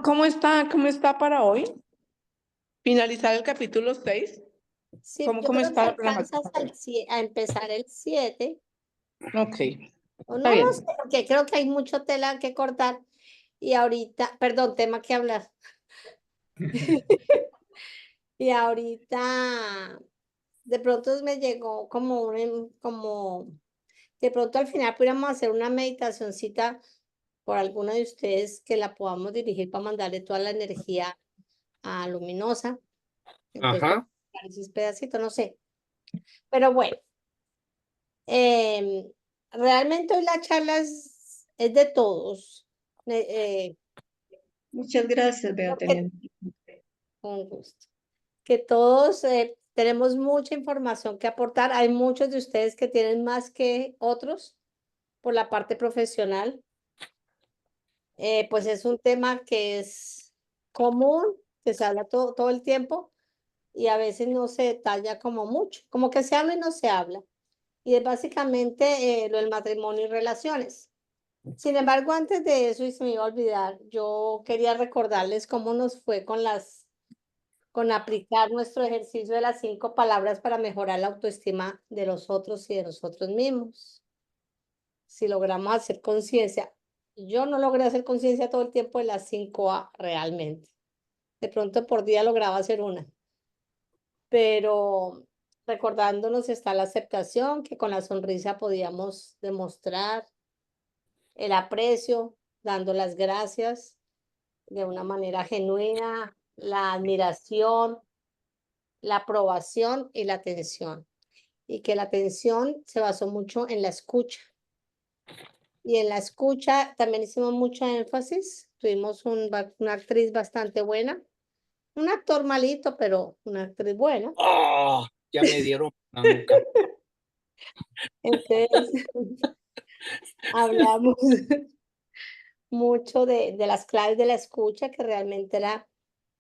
cómo está para hoy? Finalizar el capítulo 6. Sí, ¿Cómo, yo cómo creo que está la programación? alcanzas a empezar el 7. Ok, O está no, no bien. sé, porque creo que hay mucho tela que cortar. Y ahorita, perdón, tema que hablar. Y ahorita, de pronto me llegó como como, de pronto al final pudiéramos hacer una meditacioncita por alguno de ustedes que la podamos dirigir para mandarle toda la energía a Luminosa. Entonces, Ajá. esos pedacitos, no sé. Pero bueno, em, realmente hoy la charla es de todos. Eh, Muchas gracias, Beatriz. con gusto. Que todos tenemos mucha información que aportar. Hay muchos de ustedes que tienen más que otros por la parte profesional. Pues es un tema que es común, que se habla todo el tiempo y a veces no se detalla como mucho, como que se habla y no se habla. Y es básicamente lo del matrimonio y relaciones. Sin embargo, antes de eso, y se me iba a olvidar, yo quería recordarles cómo nos fue con aplicar nuestro ejercicio de las 5 palabras para mejorar la autoestima de los otros y de nosotros mismos. Si logramos hacer conciencia, yo no logré hacer conciencia todo el tiempo de las 5 A realmente. De pronto por día lograba hacer una, pero recordándonos está la aceptación, que con la sonrisa podíamos demostrar el aprecio, dando las gracias de una manera genuina, la admiración, la aprobación y la atención. Y que la atención se basó mucho en la escucha. Y en la escucha también hicimos mucho énfasis. Tuvimos una actriz bastante buena, un actor malito, pero una actriz buena. ¡Ah! Ya me dieron la nuca. Entonces, hablamos mucho de las claves de la escucha, que realmente era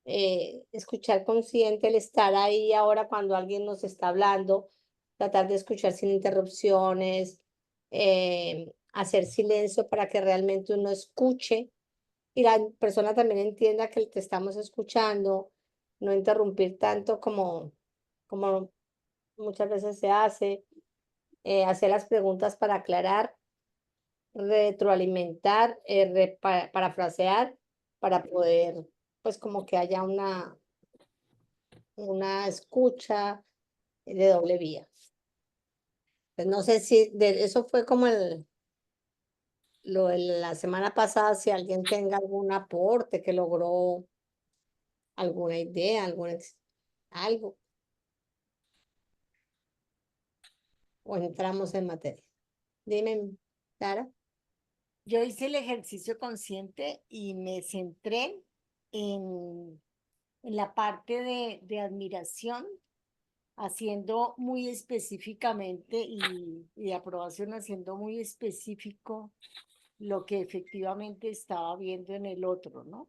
escuchar consciente, el estar ahí ahora cuando alguien nos está hablando, tratar de escuchar sin interrupciones, hacer silencio para que realmente uno escuche y la persona también entienda que te estamos escuchando, no interrumpir tanto como muchas veces se hace, hacer las preguntas para aclarar, retroalimentar, parafrasear para poder, pues como que haya una escucha de doble vía. Pues no sé si eso fue como lo de la semana pasada, si alguien tenga algún aporte que logró alguna idea, algo, o entramos en materia. Dime, Sara. Yo hice el ejercicio consciente y me centré en la parte de admiración, haciendo muy específicamente y de aprobación, haciendo muy específico lo que efectivamente estaba viendo en el otro, ¿no?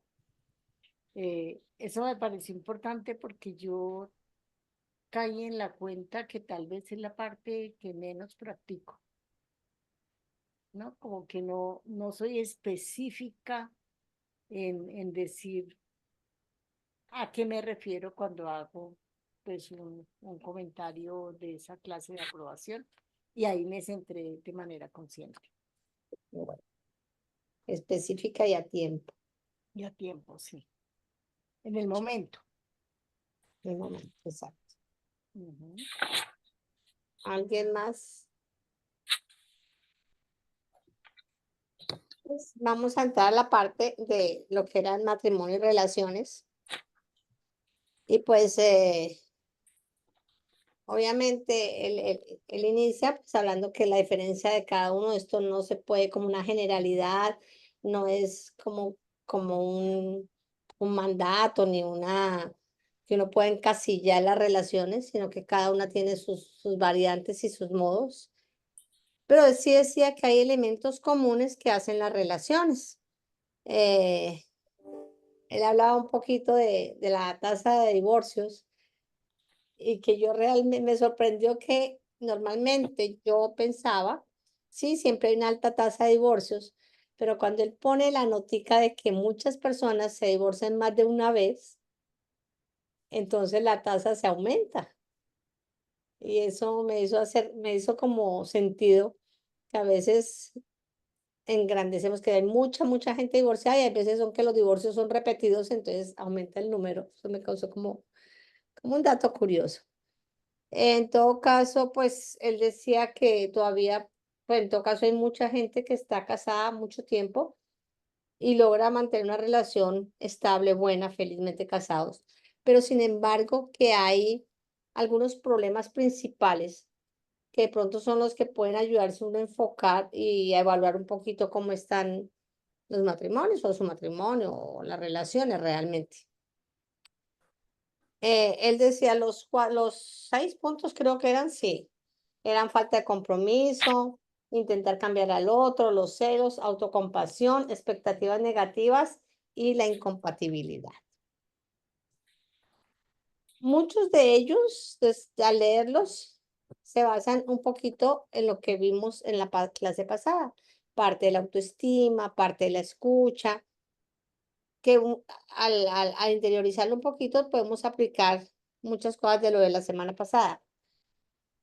Eso me pareció importante porque yo caí en la cuenta que tal vez es la parte que menos practico, ¿no? Como que no soy específica en decir a qué me refiero cuando hago pues un comentario de esa clase de aprobación y ahí me centré de manera consciente Bueno, específica y a tiempo, y a tiempo, sí, en el momento. en el momento, exacto. Ujú. ¿Alguien más? Pues vamos a entrar a la parte de lo que eran matrimonio y relaciones. Y pues obviamente él inicia pues hablando que la diferencia de cada uno de estos no se puede como una generalidad, no es como un mandato ni que uno pueda encasillar las relaciones, sino que cada una tiene sus variantes y sus modos. Pero él sí decía que hay elementos comunes que hacen las relaciones. Eh, Él hablaba un poquito de la tasa de divorcios y que yo realmente me sorprendió que normalmente yo pensaba, sí, siempre hay una alta tasa de divorcios, Pero cuando él pone la notica de que muchas personas se divorcian más de una vez, entonces la tasa se aumenta. Y eso me hizo como sentido que a veces engrandecemos que hay mucha gente divorciada y a veces son que los divorcios son repetidos, entonces aumenta el número. Eso me causó como un dato curioso. En todo caso, pues él decía que todavía, pues en todo caso hay mucha gente que está casada mucho tiempo y logra mantener una relación estable, buena, felizmente casados. Pero sin embargo, que hay algunos problemas principales que de pronto son los que pueden ayudarse uno a enfocar y a evaluar un poquito cómo están los matrimonios o su matrimonio o las relaciones realmente. Él decía los 6 puntos creo que eran, sí, eran falta de compromiso, intentar cambiar al otro, los celos, autocompasión, expectativas negativas y la incompatibilidad. Muchos de ellos, al leerlos, se basan un poquito en lo que vimos en la clase pasada, parte de la autoestima, parte de la escucha, que al interiorizarlo un poquito podemos aplicar muchas cosas de lo de la semana pasada.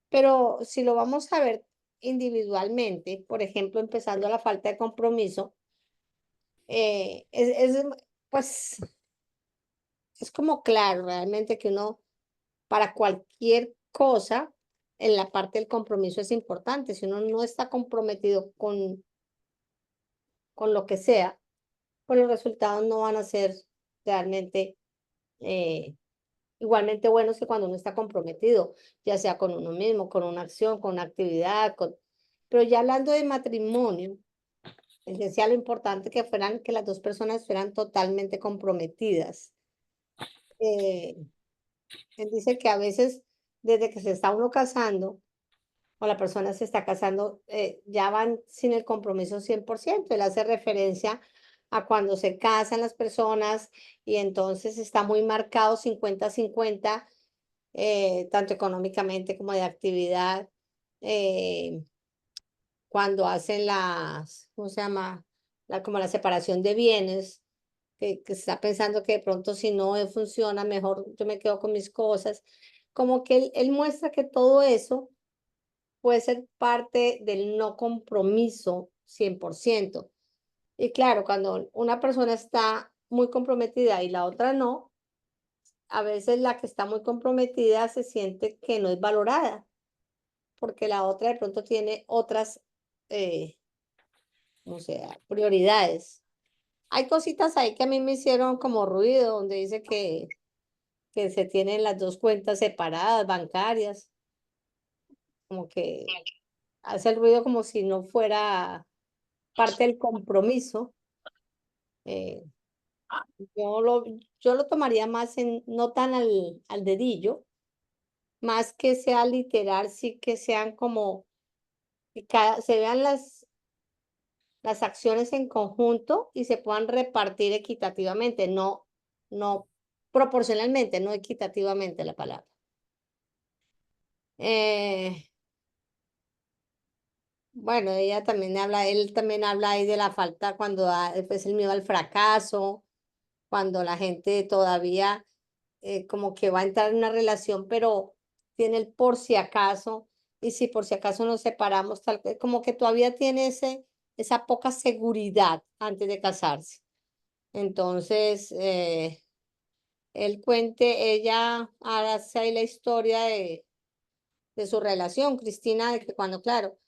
Pero si lo vamos a ver individualmente, por ejemplo, empezando la falta de compromiso, pues, es como claro realmente que uno, para cualquier cosa, en la parte del compromiso es importante. Si uno no está comprometido con lo que sea, pues los resultados no van a ser realmente igualmente buenos que cuando uno está comprometido, ya sea con uno mismo, con una acción, con una actividad, pero ya hablando de matrimonio, él decía lo importante que las dos personas fueran totalmente comprometidas. Él dice que a veces, desde que se está uno casando, o la persona se está casando, ya van sin el compromiso 100%. Él hace referencia a cuando se casan las personas y entonces está muy marcado 50-50, tanto económicamente como de actividad, cuando hacen ¿cómo se llama? Como la separación de bienes, que se está pensando que de pronto si no funciona, mejor yo me quedo con mis cosas. Como que él muestra que todo eso puede ser parte del no compromiso 100%. Y claro, cuando una persona está muy comprometida y la otra no, a veces la que está muy comprometida se siente que no es valorada, porque la otra de pronto tiene otras, o sea, prioridades. Hay cositas ahí que a mí me hicieron como ruido, donde dice que se tienen las dos cuentas separadas, bancarias, como que hace el ruido como si no fuera parte del compromiso. eh, yo lo, yo lo tomaría más no tan al dedillo, más que sea literal, sí que sean como, que se vean las acciones en conjunto y se puedan repartir equitativamente, no proporcionalmente, no equitativamente la palabra. Bueno, él también habla ahí de la falta cuando pues el miedo al fracaso, cuando la gente todavía como que va a entrar en una relación, pero tiene el por si acaso, y si por si acaso nos separamos, como que todavía tiene esa poca seguridad antes de casarse. Entonces, ella hace ahí la historia de su relación, Cristina, de que claro,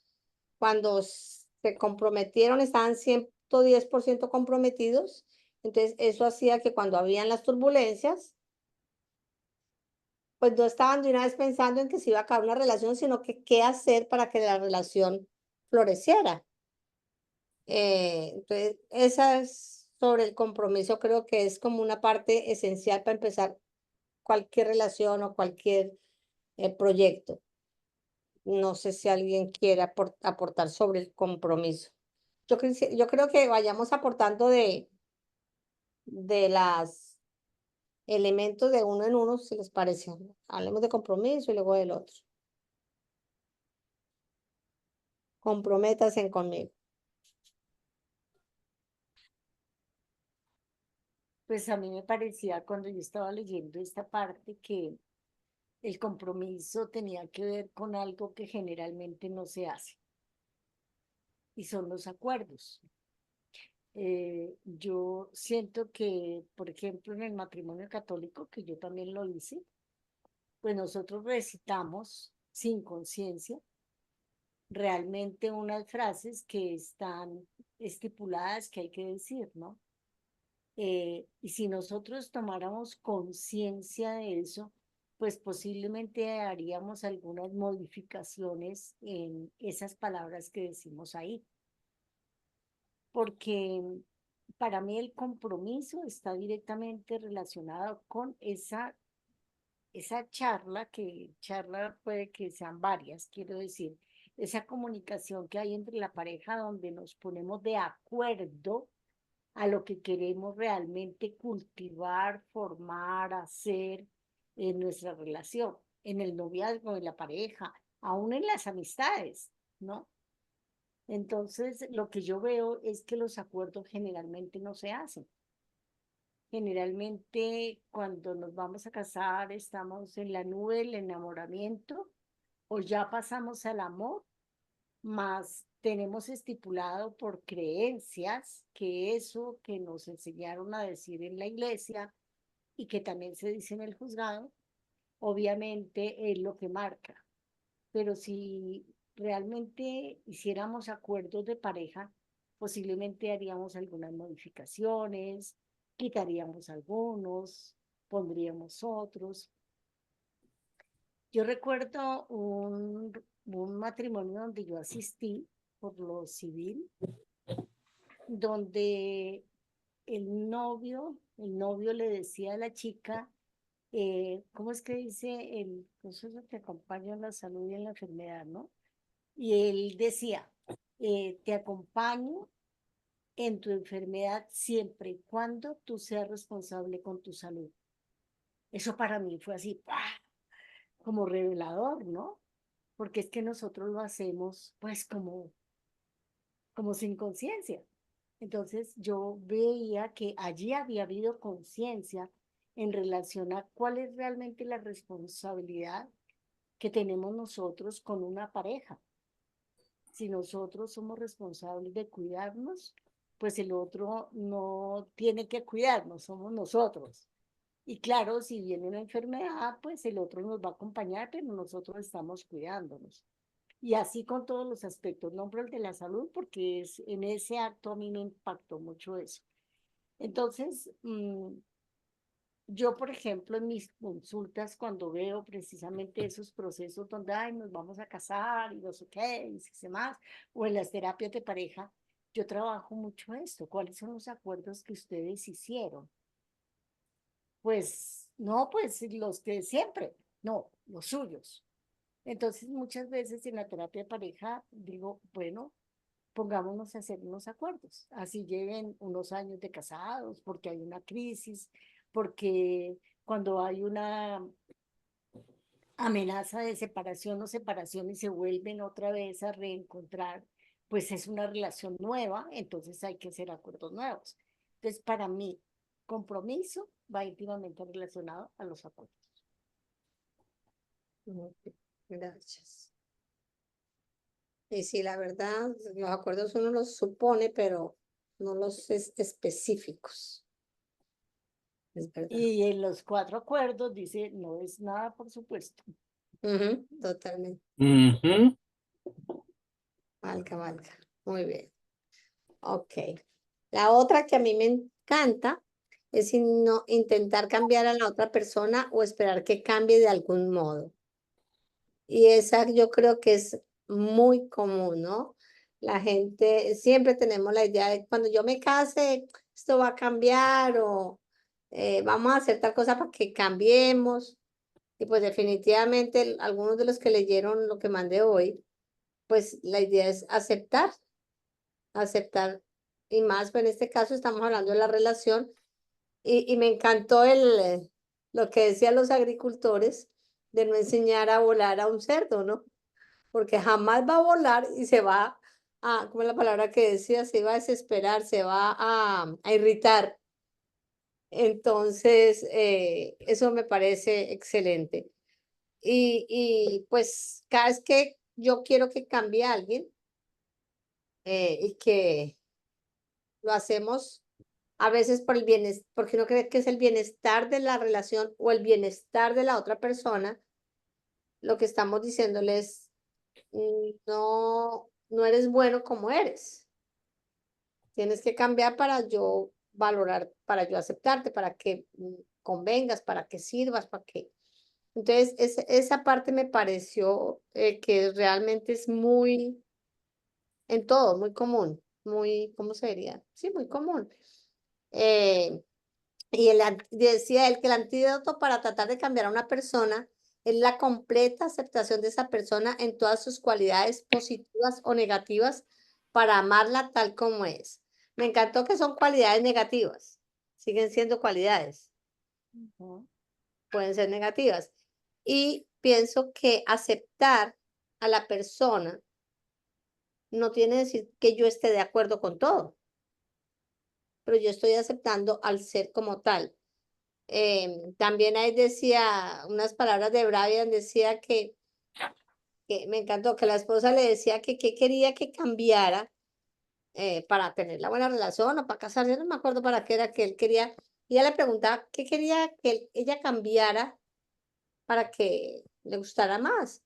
cuando se comprometieron, estaban 110% comprometidos, entonces eso hacía que cuando habían las turbulencias, pues no estaban de una vez pensando en que se iba a acabar una relación, sino que qué hacer para que la relación floreciera. Entonces, esa es sobre el compromiso, creo que es como una parte esencial para empezar cualquier relación o cualquier proyecto. No sé si alguien quiere aportar sobre el compromiso. Yo creo que vayamos aportando de las elementos de uno en uno, si les parece. Hablemos de compromiso y luego del otro. Comprométase conmigo. Pues a mí me parecía cuando yo estaba leyendo esta parte que el compromiso tenía que ver con algo que generalmente no se hace, y son los acuerdos. Yo siento que, por ejemplo, en el matrimonio católico, que yo también lo hice, pues nosotros recitamos sin conciencia realmente unas frases que están estipuladas que hay que decir, ¿no? Y si nosotros tomáramos conciencia de eso, pues posiblemente haríamos algunas modificaciones en esas palabras que decimos ahí. Porque para mí el compromiso está directamente relacionado con esa charla, que charla puede que sean varias, quiero decir, esa comunicación que hay entre la pareja donde nos ponemos de acuerdo a lo que queremos realmente cultivar, formar, hacer en nuestra relación, en el noviazgo, en la pareja, aún en las amistades, ¿no? Entonces, lo que yo veo es que los acuerdos generalmente no se hacen. Generalmente, cuando nos vamos a casar, estamos en la nube del enamoramiento o ya pasamos al amor, más tenemos estipulado por creencias que eso que nos enseñaron a decir en la iglesia y que también se dice en el juzgado, obviamente es lo que marca. Pero si realmente hiciéramos acuerdos de pareja, posiblemente haríamos algunas modificaciones, quitaríamos algunos, pondríamos otros. Yo recuerdo un matrimonio donde yo asistí por lo civil, donde el novio le decía a la chica, ¿cómo es que dice el proceso que acompaña en la salud y en la enfermedad, no? Y él decía, te acompaño en tu enfermedad siempre y cuando tú seas responsable con tu salud. Eso para mí fue así, ¡pah!, como revelador, ¿no? Porque es que nosotros lo hacemos pues como sin conciencia. Entonces yo veía que allí había habido conciencia en relación a cuál es realmente la responsabilidad que tenemos nosotros con una pareja. Si nosotros somos responsables de cuidarnos, pues el otro no tiene que cuidarnos, somos nosotros. Y claro, si viene una enfermedad, pues el otro nos va a acompañar, pero nosotros estamos cuidándonos. Y así con todos los aspectos, nombro el de la salud porque en ese acto a mí me impactó mucho eso. Entonces, yo, por ejemplo, en mis consultas, cuando veo precisamente esos procesos donde, ay, nos vamos a casar y no sé qué, y sé más, o en las terapias de pareja, yo trabajo mucho esto. ¿Cuáles son los acuerdos que ustedes hicieron? Pues, no, pues los que siempre, no, los suyos. Entonces, muchas veces en la terapia de pareja digo, bueno, pongámonos a hacer unos acuerdos, así lleven unos años de casados, porque hay una crisis, porque cuando hay una amenaza de separación o separación y se vuelven otra vez a reencontrar, pues es una relación nueva, entonces hay que hacer acuerdos nuevos. Entonces, para mí, compromiso va íntimamente relacionado a los acuerdos. Ok, gracias. Y sí, la verdad, los acuerdos uno los supone, pero no los específicos. Es verdad. Y en los 4 acuerdos dice, no es nada, por supuesto. Ujú, totalmente. Ujú. Valga. Muy bien. Ok. La otra que a mí me encanta es intentar cambiar a la otra persona o esperar que cambie de algún modo. Y esa yo creo que es muy común, ¿no? La gente, siempre tenemos la idea de cuando yo me case, esto va a cambiar o vamos a hacer tal cosa para que cambiemos. Y pues definitivamente algunos de los que leyeron lo que mandé hoy, pues la idea es aceptar. Y más, pues en este caso estamos hablando de la relación. Y me encantó lo que decían los agricultores de no enseñar a volar a un cerdo, ¿no? Porque jamás va a volar y se va ¿cómo es la palabra que decía? Se va a desesperar, se va a irritar. Entonces, eso me parece excelente. Y pues cada vez que yo quiero que cambie a alguien y que lo hacemos a veces por el bienestar, porque uno cree que es el bienestar de la relación o el bienestar de la otra persona, lo que estamos diciéndoles, no eres bueno como eres. Tienes que cambiar para yo valorar, para yo aceptarte, para que convengas, para que sirvas, para que... Entonces, esa parte me pareció que realmente es muy, en todo, muy común, muy, ¿cómo se diría? Sí, muy común. Eh, y decía él que el antídoto para tratar de cambiar a una persona es la completa aceptación de esa persona en todas sus cualidades positivas o negativas para amarla tal como es. Me encantó que son cualidades negativas, siguen siendo cualidades, Ujú. pueden ser negativas. Y pienso que aceptar a la persona no tiene que decir que yo esté de acuerdo con todo, pero yo estoy aceptando al ser como tal. También ahí decía unas palabras de Brian, decía que me encantó, que la esposa le decía que qué quería que cambiara para tener la buena relación o para casarse, no me acuerdo para qué era que él quería, y ella le preguntaba qué quería que ella cambiara para que le gustara más.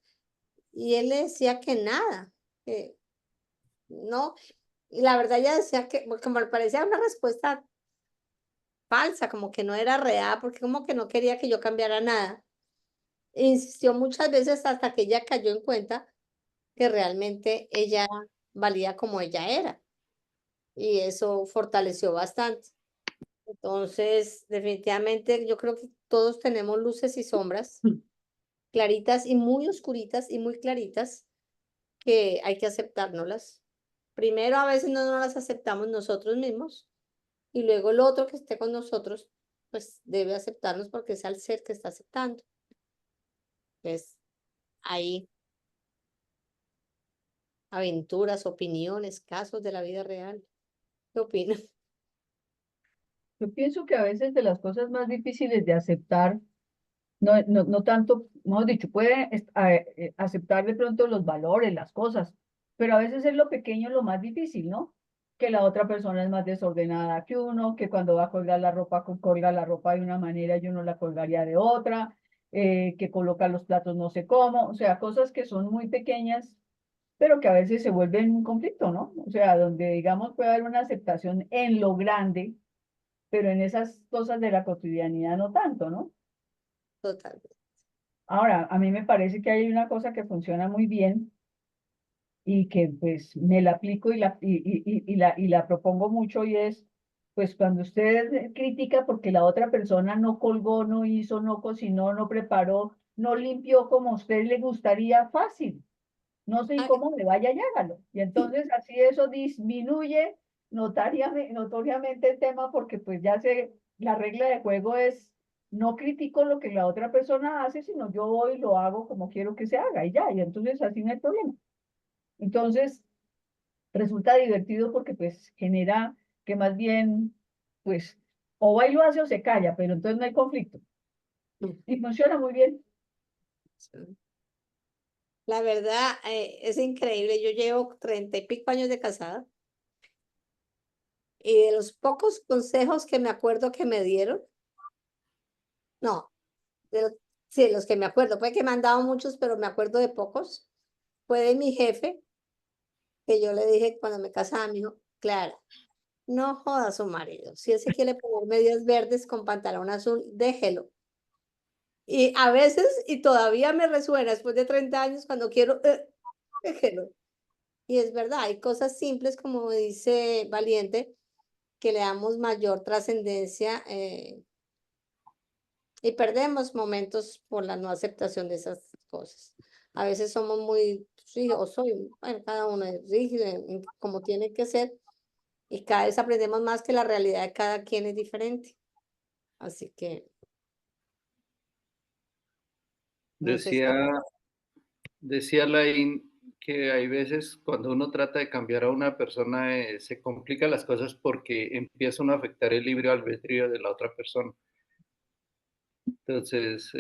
Y él le decía que nada, que no, y la verdad ella decía que, como le parecía una respuesta falsa, como que no era real, porque como que no quería que yo cambiara nada. Insistió muchas veces hasta que ella cayó en cuenta que realmente ella valía como ella era, y eso fortaleció bastante. Entonces, definitivamente, yo creo que todos tenemos luces y sombras, claritas y muy oscuritas y muy claritas, que hay que aceptárnoslas. Primero, a veces no nos las aceptamos nosotros mismos, y luego el otro que esté con nosotros, pues debe aceptarnos porque es al ser que está aceptando. Entonces, ahí aventuras, opiniones, casos de la vida real. ¿Qué opinas? Yo pienso que a veces de las cosas más difíciles de aceptar, no tanto, hemos dicho, puede aceptar de pronto los valores, las cosas, pero a veces es lo pequeño lo más difícil, ¿no? Que la otra persona es más desordenada que uno, que cuando va a colgar la ropa, colga la ropa de una manera y uno la colgaría de otra, que coloca los platos no sé cómo, o sea, cosas que son muy pequeñas, pero que a veces se vuelven un conflicto, ¿no? O sea, donde digamos puede haber una aceptación en lo grande, pero en esas cosas de la cotidianidad no tanto, ¿no? Totalmente. Ahora, a mí me parece que hay una cosa que funciona muy bien y que pues me la aplico y la propongo mucho y es, pues cuando usted critica porque la otra persona no colgó, no hizo, no cocinó, no preparó, no limpió como a usted le gustaría, fácil. No sé Hágalo. cómo le vaya y hágalo. Y entonces así eso disminuye notoriamente el tema porque pues ya sé, la regla de juego es no critico lo que la otra persona hace, sino yo voy y lo hago como quiero que se haga y ya, y entonces así no hay problema. Entonces resulta divertido porque pues genera que más bien pues o va y lo hace o se calla, pero entonces no hay conflicto. Y funciona muy bien. Sí. La verdad, es increíble. Yo llevo 30 y pico años de casada y de los pocos consejos que me acuerdo que me dieron, no, de los, sí, de los que me acuerdo, puede que me han dado muchos, pero me acuerdo de pocos, fue de mi jefe, que yo le dije cuando me casaba, me dijo, Clara, no joda a su marido. Si él se quiere poner medias verdes con pantalón azul, déjelo. Y a veces, y todavía me resuena después de 30 años, cuando quiero, déjelo. Y es verdad, hay cosas simples, como dice Valiente, que le damos mayor trascendencia y perdemos momentos por la no aceptación de esas cosas. A veces somos muy, sí, o soy, bueno, cada uno es rígido como tiene que ser, y cada vez aprendemos más que la realidad de cada quien es diferente. Así que, no sé si... Decía Lain que hay veces cuando uno trata de cambiar a una persona se complican las cosas porque empieza uno a afectar el libre albedrío de la otra persona. Entonces,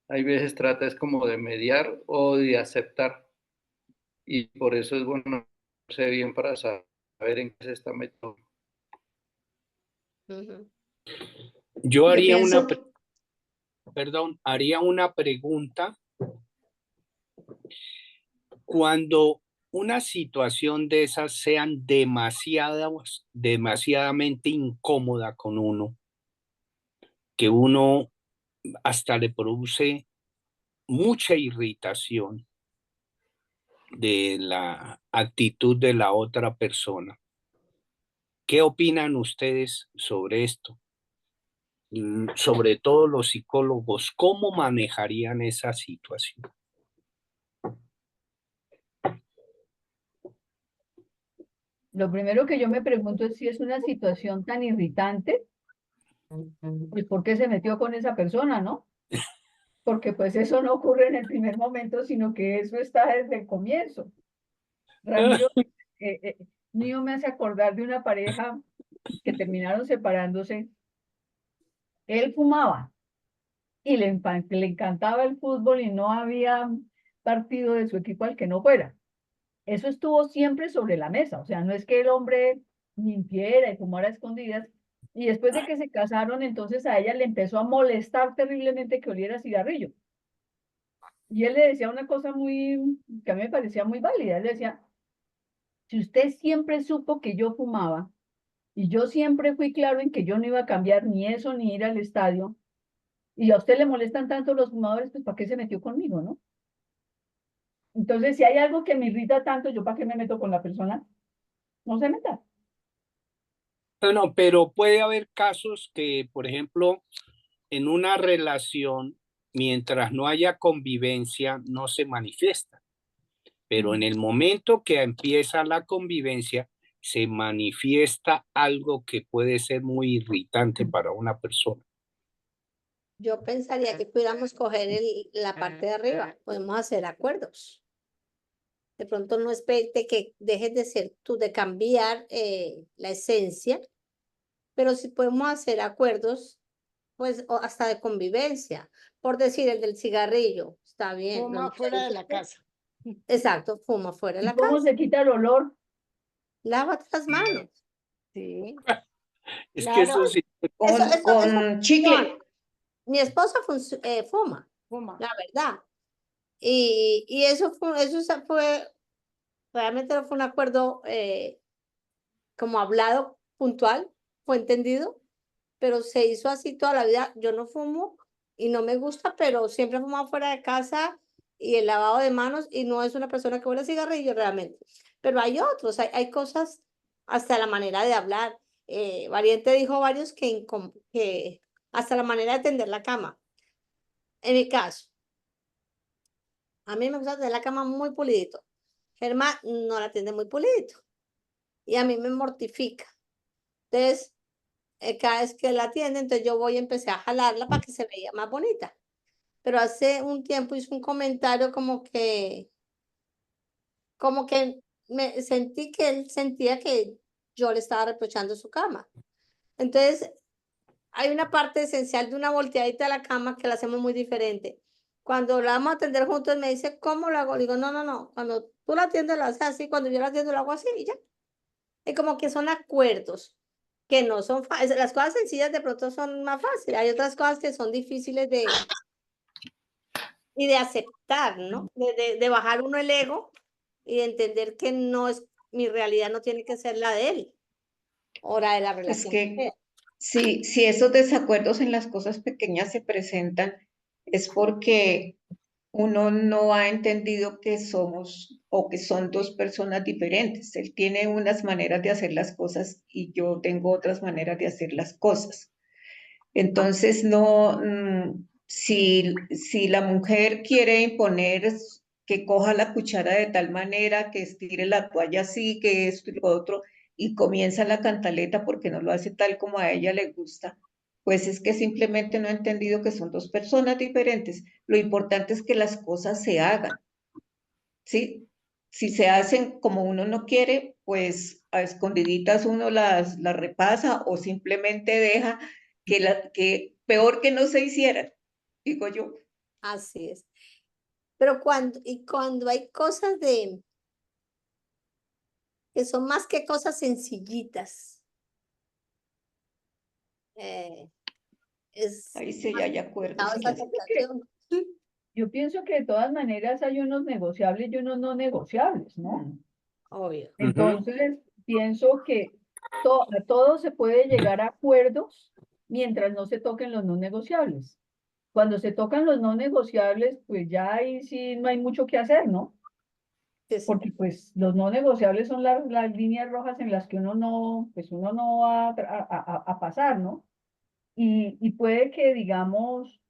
hay veces trata es como de mediar o de aceptar. Y por eso es bueno sé bien para saber en qué se está metiendo. Ujú. Yo haría pienso, haría una pregunta. Cuando una situación de esas sean demasiadamente incómoda con uno, que uno hasta le produce mucha irritación de la actitud de la otra persona. ¿Qué opinan ustedes sobre esto? Sobre todo los psicólogos, ¿cómo manejarían esa situación? Lo primero que yo me pregunto es si es una situación tan irritante, pues ¿por qué se metió con esa persona, no? Porque pues eso no ocurre en el primer momento, sino que eso está desde el comienzo. Ramiro, mío me hace acordar de una pareja que terminaron separándose. Él fumaba y le encantaba el fútbol y no había partido de su equipo al que no fuera. Eso estuvo siempre sobre la mesa, o sea, no es que el hombre mintiera y fumara a escondidas. Y después de que se casaron, entonces a ella le empezó a molestar terriblemente que oliera cigarrillo. Y él le decía una cosa que a mí me parecía muy válida. Él le decía, si usted siempre supo que yo fumaba y yo siempre fui claro en que yo no iba a cambiar ni eso ni ir al estadio, y a usted le molestan tanto los fumadores, pues ¿para qué se metió conmigo, no? Entonces, si hay algo que me irrita tanto, ¿yo para qué me meto con la persona? No se meta. No, pero puede haber casos que, por ejemplo, en una relación, mientras no haya convivencia, no se manifiesta. Pero en el momento que empieza la convivencia, se manifiesta algo que puede ser muy irritante para una persona. Yo pensaría que pudiéramos coger la parte de arriba, podemos hacer acuerdos. De pronto no esperte que dejes de ser tú, de cambiar la esencia, pero si podemos hacer acuerdos, pues hasta de convivencia. Por decir, el del cigarrillo, está bien. Fuma fuera de la casa. Exacto, fuma fuera de ¿Y la cómo casa. se quita el olor? Lávate las manos. Sí, Es que eso claro, sí. Eso con chicle. funciona. Mi esposa fuma, fuma. la verdad. Y eso fue, realmente no fue un acuerdo como hablado, puntual, fue entendido, pero se hizo así toda la vida. Yo no fumo y no me gusta, pero siempre he fumado fuera de casa y el lavado de manos y no es una persona que huele a cigarrillo realmente. Pero hay otros, hay cosas, hasta la manera de hablar. Valiente dijo varios que hasta la manera de tender la cama. En mi caso, a mí me gusta tener la cama muy pulidito. Germán no la tiene muy pulidito y a mí me mortifica. Entonces, cada vez que la atiende, entonces yo voy y empecé a jalarla para que se veía más bonita. Pero hace un tiempo hizo un comentario como que me sentí que él sentía que yo le estaba reprochando su cama. Entonces, hay una parte esencial de una volteadita a la cama que la hacemos muy diferente. Cuando la vamos a atender juntos, me dice, ¿cómo lo hago? Le digo, no, no, no. Cuando tú la atiendes, lo haces así. Cuando yo la atiendo, lo hago así y ya. Es como que son acuerdos que no son fáciles. Las cosas sencillas de pronto son más fáciles. Hay otras cosas que son difíciles de aceptar, ¿no? De bajar uno el ego y de entender que no es, mi realidad no tiene que ser la de él o la de la Es relación que sea. si esos desacuerdos en las cosas pequeñas se presentan, es porque uno no ha entendido que somos o que son dos personas diferentes. Él tiene unas maneras de hacer las cosas y yo tengo otras maneras de hacer las cosas. Entonces, no, si la mujer quiere imponer que coja la cuchara de tal manera, que estire la toalla así, que esto y lo otro, y comienza la cantaleta porque no lo hace tal como a ella le gusta, pues es que simplemente no ha entendido que son dos personas diferentes. Lo importante es que las cosas se hagan. ¿sí? Si se hacen como uno no quiere, pues a escondiditas uno las repasa o simplemente deja que peor que no se hicieran, digo yo. Así es. Pero cuando hay cosas que son más que cosas sencillitas, es Ahí sí ya hay acuerdos complicado en esa las... aceptación. Yo pienso que de todas maneras hay unos negociables y unos no negociables, ¿no? Obvio. Entonces, pienso que a todo se puede llegar a acuerdos mientras no se toquen los no negociables. Cuando se tocan los no negociables, pues ya ahí sí no hay mucho que hacer, ¿no? Sí, sí. Porque pues los no negociables son las líneas rojas en las que pues uno no va a pasar, ¿no? Y puede que, digamos,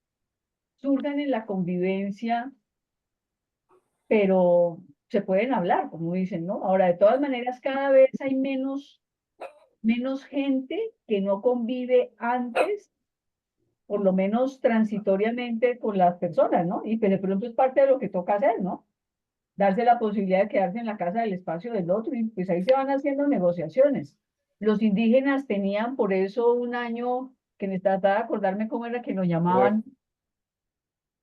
surjan en la convivencia, pero se pueden hablar, como dicen, ¿no? Ahora, de todas maneras, cada vez hay menos gente que no convive antes, por lo menos transitoriamente con las personas, ¿no? Y que de pronto es parte de lo que toca hacer, ¿no? Darse la posibilidad de quedarse en la casa del espacio del otro y pues ahí se van haciendo negociaciones. Los indígenas tenían por eso un año, que me trataba de acordarme cómo era que lo llamaban,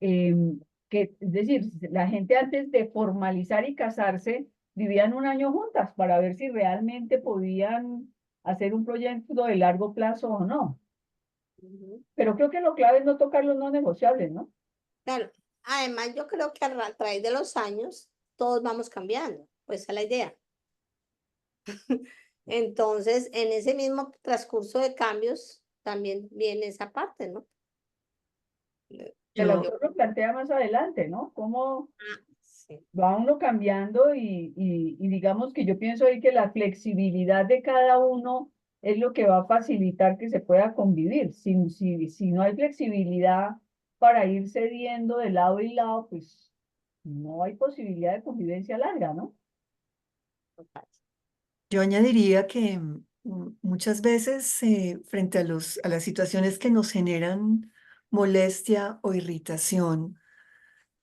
que, es decir, la gente antes de formalizar y casarse vivían un año juntas para ver si realmente podían hacer un proyecto de largo plazo o no. Ujú. Pero creo que lo clave es no tocar los no negociables, ¿no? Claro. Además, yo creo que a través de los años todos vamos cambiando. Pues esa es la idea. Entonces, en ese mismo transcurso de cambios, también viene esa parte, ¿no? El Pero yo, autor lo plantea más adelante, ¿no? Cómo sí. va uno cambiando y digamos que yo pienso ahí que la flexibilidad de cada uno es lo que va a facilitar que se pueda convivir. Si no hay flexibilidad para ir cediendo de lado y lado, pues no hay posibilidad de convivencia larga, ¿no? Yo añadiría que muchas veces frente a las situaciones que nos generan molestia o irritación,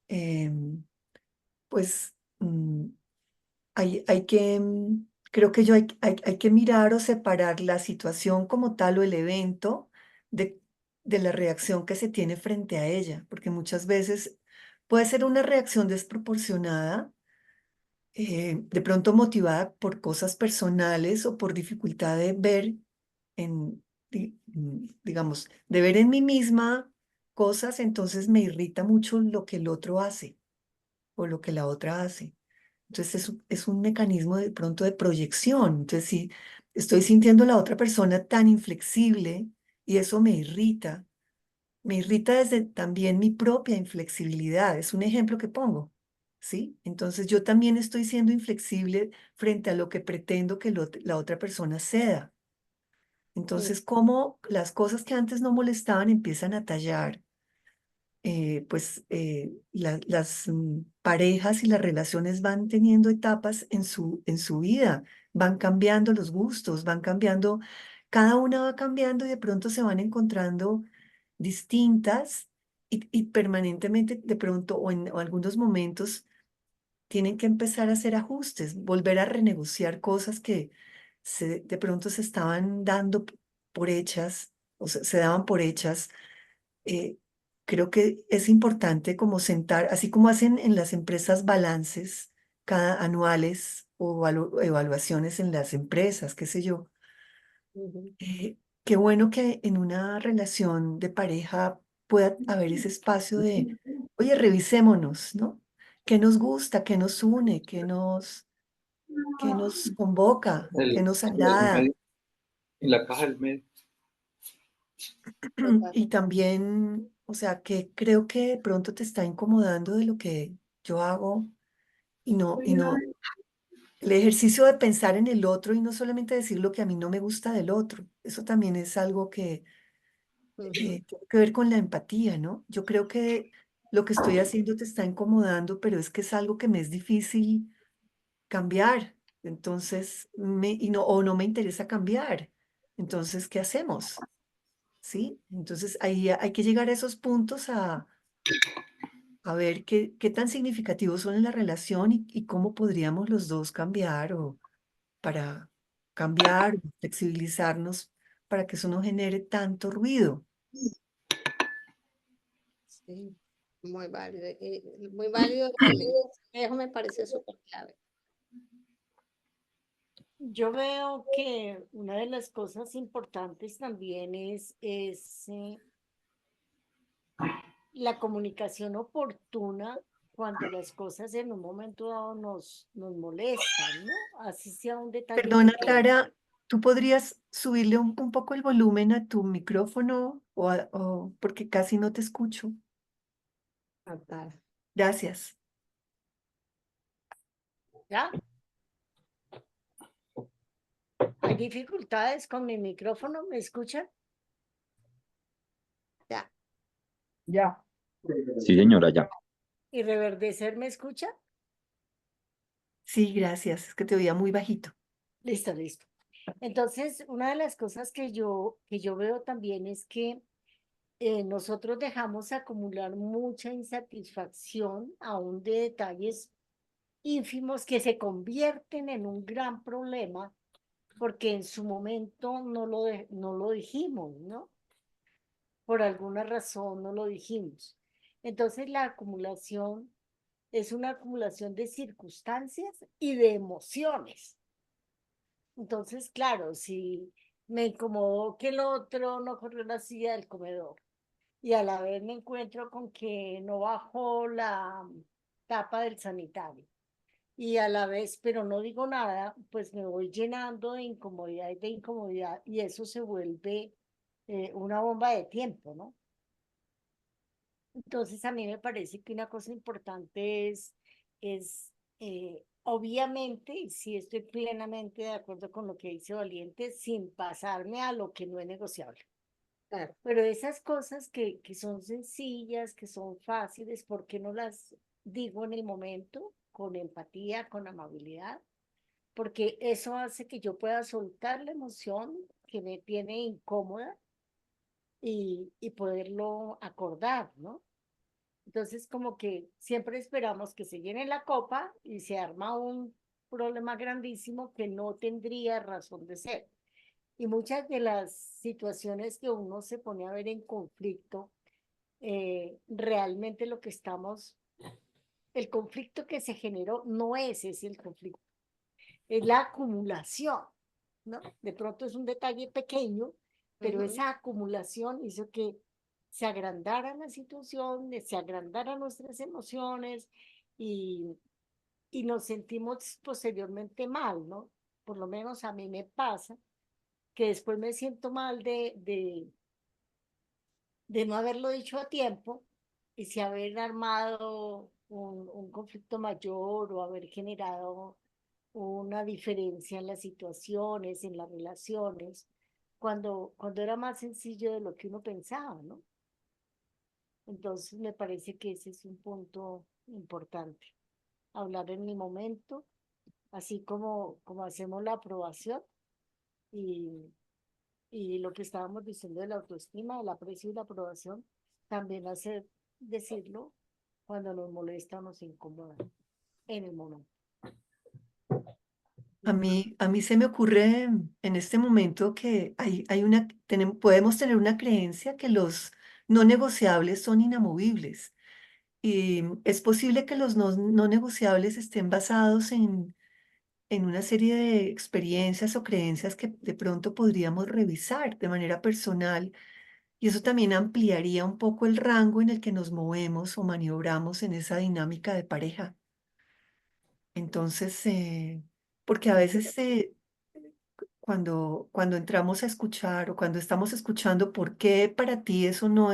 em, pues hay que, creo que hay que mirar o separar la situación como tal o el evento de, de la reacción que se tiene frente a ella, porque muchas veces puede ser una reacción desproporcionada, de pronto motivada por cosas personales o por dificultad de ver digamos, de ver en mí misma cosas, entonces me irrita mucho lo que el otro hace o lo que la otra hace. Entonces es un mecanismo de pronto de proyección. Entonces si estoy sintiendo a la otra persona tan inflexible y eso me irrita desde también mi propia inflexibilidad. Es un ejemplo que pongo, ¿sí? Entonces yo también estoy siendo inflexible frente a lo que pretendo que la otra persona ceda. Entonces, como las cosas que antes no molestaban empiezan a tallar, pues las parejas y las relaciones van teniendo etapas en su vida, van cambiando los gustos, van cambiando, cada una va cambiando y de pronto se van encontrando distintas y permanentemente de pronto o algunos momentos tienen que empezar a hacer ajustes, volver a renegociar cosas que de pronto se estaban dando por hechas, o se daban por hechas. eh, Creo que es importante como sentar, así como hacen en las empresas balances cada anuales o evaluaciones en las empresas, qué sé yo. Ujú. Qué bueno que en una relación de pareja pueda haber ese espacio de, oye, revisémonos, ¿no? ¿Qué nos gusta? ¿Qué nos une? Qué nos convoca? ¿Qué nos El agrada? medio, en la caja del medio. Total. Y también, o sea, que creo que de pronto te está incomodando de lo que yo hago y no, el ejercicio de pensar en el otro y no solamente decir lo que a mí no me gusta del otro. Eso también es algo que Ujú. tiene que ver con la empatía, ¿no? Yo creo que lo que estoy haciendo te está incomodando, pero es que es algo que me es difícil cambiar. Entonces, o no me interesa cambiar. Entonces, ¿qué hacemos? ¿Sí? Entonces, ahí hay que llegar a esos puntos a a ver qué tan significativos son en la relación y cómo podríamos los dos cambiar o para cambiar, flexibilizarnos para que eso no genere tanto ruido. Sí, muy válido. Muy válido. El espejo me parece súper clave. Yo veo que una de las cosas importantes también es la comunicación oportuna cuando las cosas en un momento dado nos molestan, ¿no? Así sea un detalle Perdona, pequeño. Clara, ¿tú podrías subirle un poco el volumen a tu micrófono o porque casi no te escucho? Fatal. Gracias. ¿Ya? ¿Hay dificultades con mi micrófono? ¿Me escuchan? Ya. Ya. Sí, señora, ya. ¿Y Reverdecer me escucha? Sí, gracias. Es que te oía muy bajito. Listo, listo. Entonces, una de las cosas que yo veo también es que nosotros dejamos acumular mucha insatisfacción aún de detalles ínfimos que se convierten en un gran problema porque en su momento no lo dijimos, ¿no? Por alguna razón no lo dijimos. Entonces la acumulación es una acumulación de circunstancias y de emociones. Entonces, claro, si me incomodó que el otro no corrió la silla del comedor y a la vez me encuentro con que no bajó la tapa del sanitario y a la vez, pero no digo nada, pues me voy llenando de incomodidad y eso se vuelve una bomba de tiempo, ¿no? Entonces a mí me parece que una cosa importante es obviamente, y sí estoy plenamente de acuerdo con lo que dice Valiente, sin pasarme a lo que no es negociable. Claro. Pero esas cosas que son sencillas, que son fáciles, ¿por qué no las digo en el momento con empatía, con amabilidad? Porque eso hace que yo pueda soltar la emoción que me tiene incómoda y poderlo acordar, ¿no? Entonces, como que siempre esperamos que se llene la copa y se arma un problema grandísimo que no tendría razón de ser. Y muchas de las situaciones que uno se pone a ver en conflicto, realmente lo que estamos, el conflicto que se generó no es ese el conflicto, es la acumulación, ¿no? De pronto es un detalle pequeño, pero esa acumulación hizo que se agrandara la situación, se agrandaran nuestras emociones y, y nos sentimos posteriormente mal, ¿no? Por lo menos a mí me pasa que después me siento mal de no haberlo dicho a tiempo y si haber armado un conflicto mayor o haber generado una diferencia en las situaciones, en las relaciones, cuando era más sencillo de lo que uno pensaba, ¿no? Entonces me parece que ese es un punto importante. Hablar en el momento, así como hacemos la aprobación y, y lo que estábamos diciendo de la autoestima, el aprecio y la aprobación, también hacer decirlo cuando nos molesta o nos incomoda en el momento. A mí se me ocurre en este momento que podemos tener una creencia que los no negociables son inamovibles. Y es posible que los no negociables estén basados en una serie de experiencias o creencias que de pronto podríamos revisar de manera personal. Y eso también ampliaría un poco el rango en el que nos movemos o maniobramos en esa dinámica de pareja. Entonces, porque a veces cuando entramos a escuchar o cuando estamos escuchando por qué para ti eso no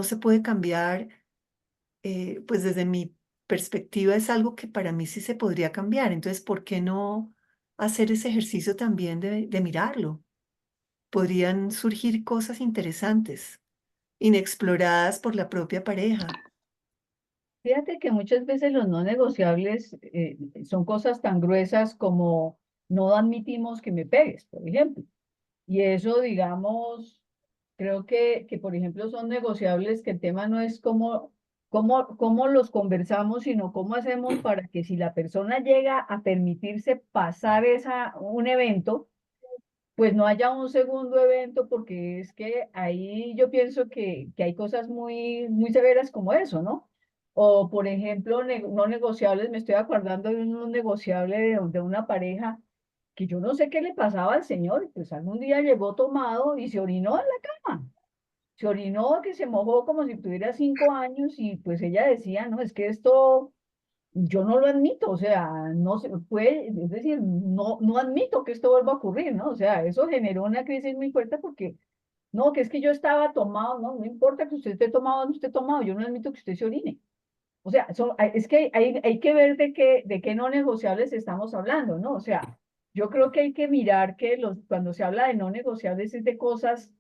se puede cambiar, pues desde mi perspectiva es algo que para mí sí se podría cambiar. Entonces, ¿por qué no hacer ese ejercicio también de mirarlo? Podrían surgir cosas interesantes, inexploradas por la propia pareja. Fíjate que muchas veces los no negociables son cosas tan gruesas como no admitimos que me pegues, por ejemplo. Y eso, digamos, creo que, por ejemplo, son negociables, que el tema no es cómo los conversamos, sino cómo hacemos para que si la persona llega a permitirse pasar un evento, pues no haya un segundo evento, porque es que ahí yo pienso que hay cosas muy severas como eso, ¿no? O, por ejemplo, no negociables, me estoy acordando de un negociable de una pareja que yo no sé qué le pasaba al señor, pues algún día llegó tomado y se orinó en la cama. Se orinó, que se mojó como si tuviera 5 años, y pues ella decía, no, es que esto yo no lo admito, o sea, no se puede, es decir, no admito que esto vuelva a ocurrir, ¿no? O sea, eso generó una crisis muy fuerte porque, no, que es que yo estaba tomado, no importa que usted esté tomado o no esté tomado, yo no admito que usted se orine. O sea, es que hay que ver de qué no negociables estamos hablando, ¿no? O sea, yo creo que hay que mirar que cuando se habla de no negociables es de cosas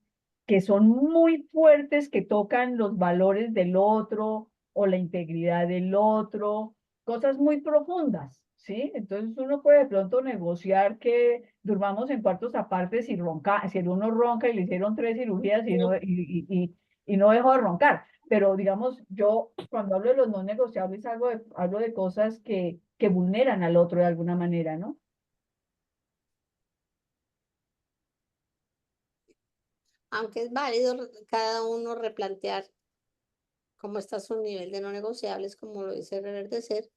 que son muy fuertes, que tocan los valores del otro o la integridad del otro, cosas muy profundas, ¿sí? Entonces uno puede de pronto negociar que durmamos en cuartos apartes si el uno ronca y le hicieron 3 cirugías y no dejó de roncar. Pero digamos, yo cuando hablo de los no negociables hablo de cosas que vulneran al otro de alguna manera, ¿no? Aunque es válido cada uno replantear cómo está su nivel de no negociables, como lo dice Reverdecer,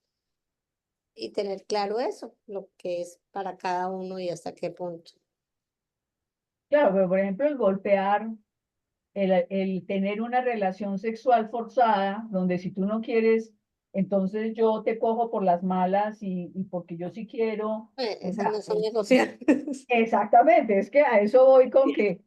y tener claro eso, lo que es para cada uno y hasta qué punto. Claro, pero por ejemplo el golpear, el tener una relación sexual forzada, donde si tú no quieres, entonces yo te cojo por las malas y porque yo sí quiero. O Esas sea, no son negociables. exactamente, es que a eso voy con que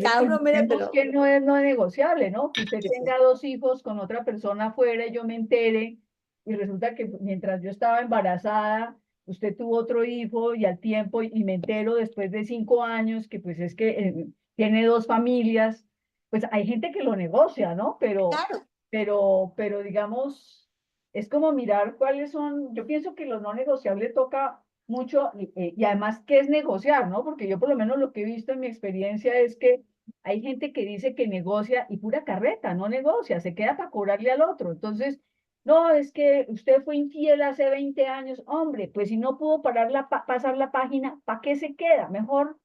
Cada uno, mire, vemos pero que no es no negociable, ¿no? Que usted tenga 2 hijos con otra persona afuera y yo me entere, y resulta que mientras yo estaba embarazada, usted tuvo otro hijo y al tiempo, y me entero después de 5 años que pues es que tiene 2 familias. Pues hay gente que lo negocia, ¿no? claro, Pero digamos, es como mirar cuáles son, yo pienso que lo no negociable toca mucho, y además qué es negociar, ¿no? Porque yo por lo menos lo que he visto en mi experiencia es que hay gente que dice que negocia y pura carreta, no negocia, se queda para cobrarle al otro. Entonces, no, es que usted fue infiel hace 20 años, hombre, pues si no pudo pasar la página, ¿para qué se queda? Mejor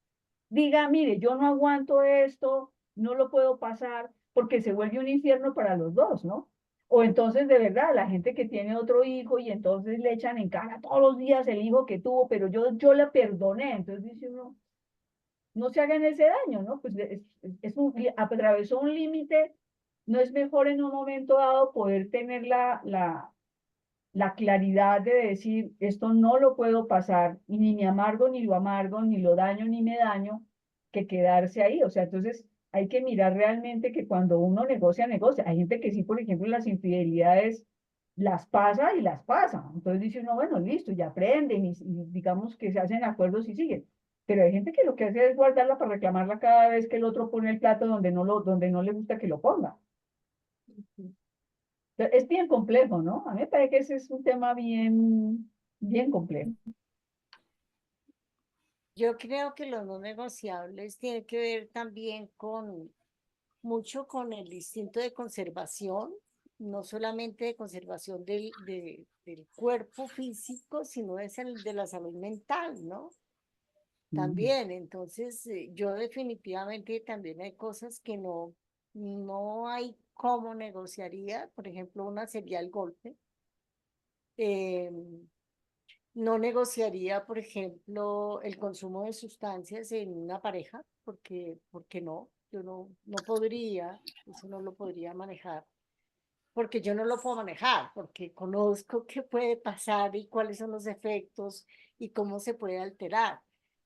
diga, mire, yo no aguanto esto, no lo puedo pasar, porque se vuelve un infierno para los dos, ¿no? O entonces, de verdad, la gente que tiene otro hijo y entonces le echan en cara todos los días el hijo que tuvo, pero yo la perdoné. Entonces dice uno, no se hagan ese daño, ¿no? Pues atravesó un límite. ¿No es mejor en un momento dado poder tener la claridad de decir, esto no lo puedo pasar, y ni me amargo, ni lo amargo, ni lo daño, ni me daño, que quedarse ahí? O sea, entonces hay que mirar realmente que cuando uno negocia, negocia. Hay gente que sí, por ejemplo, las infidelidades las pasa y las pasa. Entonces dice uno, bueno, listo, ya aprenden y digamos que se hacen acuerdos y siguen. Pero hay gente que lo que hace es guardarla para reclamarla cada vez que el otro pone el plato donde no le gusta que lo ponga. Es bien complejo, ¿no? A mí me parece que ese es un tema bien complejo. Yo creo que los no negociables tienen que ver también mucho con el instinto de conservación, no solamente de conservación del cuerpo físico, sino es el de la salud mental, ¿no? También, entonces yo definitivamente también hay cosas que no hay cómo negociaría. Por ejemplo, una sería el golpe. No negociaría, por ejemplo, el consumo de sustancias en una pareja, porque no, yo no podría, eso no lo podría manejar, porque yo no lo puedo manejar, porque conozco qué puede pasar y cuáles son los efectos y cómo se puede alterar.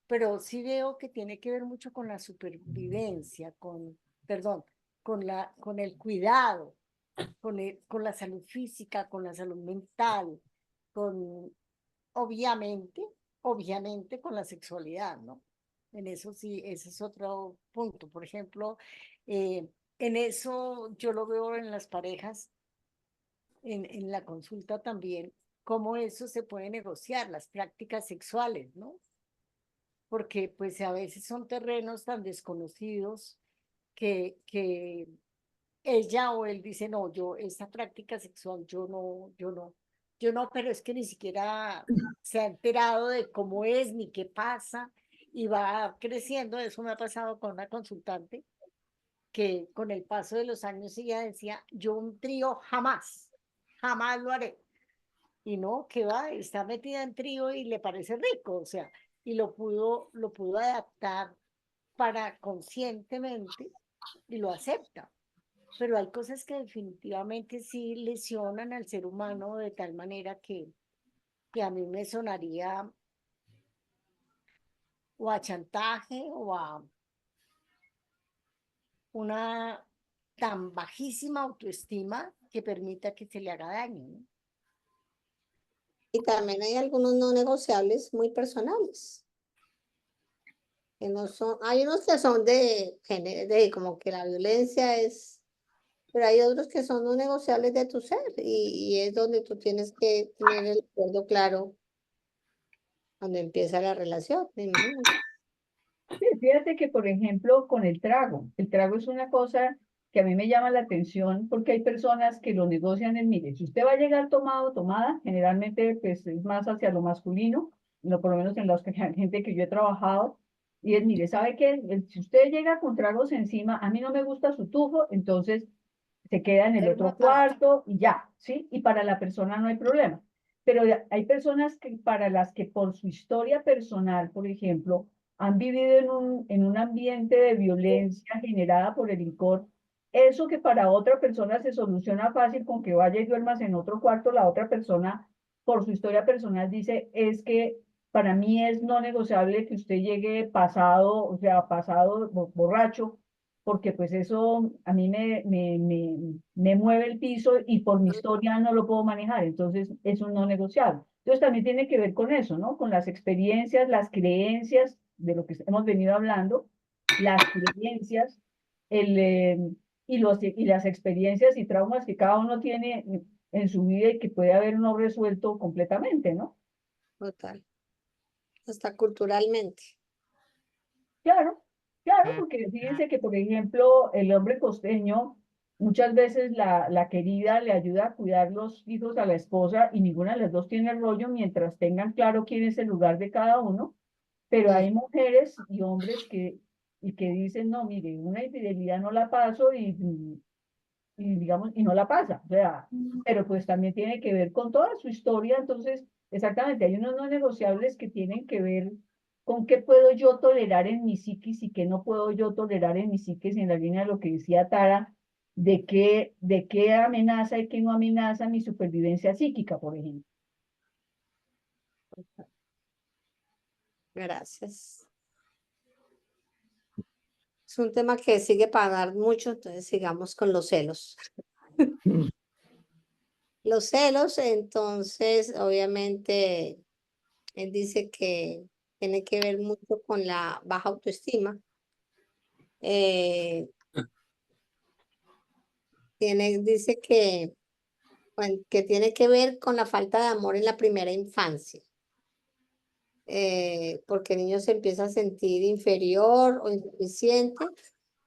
Pero sí veo que tiene que ver mucho con la supervivencia, perdón, con el cuidado, con la salud física, con la salud mental, con, obviamente con la sexualidad, ¿no? En eso sí, ese es otro punto. Por ejemplo, en eso yo lo veo en las parejas, en la consulta también, cómo eso se puede negociar, las prácticas sexuales, ¿no? Porque pues a veces son terrenos tan desconocidos que ella o él dice, no, yo, esta práctica sexual, yo no, pero es que ni siquiera se ha enterado de cómo es ni qué pasa y va creciendo. Eso me ha pasado con una consultante que con el paso de los años ella decía, yo un trío jamás, jamás lo haré. Y no, que va, está metida en trío y le parece rico, o sea, y lo pudo adaptar para conscientemente y lo acepta. Pero hay cosas que definitivamente sí lesionan al ser humano de tal manera que a mí me sonaría o a chantaje o a una tan bajísima autoestima que permita que se le haga daño, ¿no? Y también hay algunos no negociables muy personales, que no son, hay unos que son de como que la violencia es, pero hay otros que son no negociables de tu ser y es donde tú tienes que tener el acuerdo claro cuando empieza la relación, me imagino. Sí, fíjate que, por ejemplo, con el trago es una cosa que a mí me llama la atención porque hay personas que lo negocian en, mire, si usted va a llegar tomado o tomada, generalmente pues es más hacia lo masculino, no, por lo menos en la gente que yo he trabajado, y es, mire, ¿sabe qué? Si usted llega con tragos encima, a mí no me gusta su tufo, entonces se queda en el Pero otro aparte, cuarto y ya, ¿sí? Y para la persona no hay problema. Pero hay personas que para las que por su historia personal, por ejemplo, han vivido en un ambiente de violencia generada por el licor, eso que para otra persona se soluciona fácil con que vaya y duermas en otro cuarto, la otra persona, por su historia personal, dice, es que para mí es no negociable que usted llegue pasado, o sea, pasado borracho, porque pues eso a mí me mueve el piso y por mi historia no lo puedo manejar, entonces es un no negociable. Entonces también tiene que ver con eso, ¿no? Con las experiencias, las creencias de lo que hemos venido hablando, las creencias, y las experiencias y traumas que cada uno tiene en su vida y que puede haber no resuelto completamente, ¿no? Total, hasta culturalmente. Claro, claro, porque fíjense que, por ejemplo, el hombre costeño, muchas veces la querida le ayuda a cuidar los hijos a la esposa y ninguna de las dos tiene rollo mientras tengan claro quién es el lugar de cada uno, pero hay mujeres y hombres que dicen, no, mire, una infidelidad no la paso y digamos, y no la pasa, o sea, pero pues también tiene que ver con toda su historia, entonces, exactamente, hay unos no negociables que tienen que ver con qué puedo yo tolerar en mi psiquis y qué no puedo yo tolerar en mi psiquis, en la línea de lo que decía Tara, de qué amenaza y qué no amenaza mi supervivencia psíquica, por ejemplo. Gracias. Es un tema que sigue para dar mucho, entonces sigamos con los celos. Los celos, entonces, obviamente, él dice que tiene que ver mucho con la baja autoestima. Dice que tiene que ver con la falta de amor en la primera infancia. Porque el niño se empieza a sentir inferior o insuficiente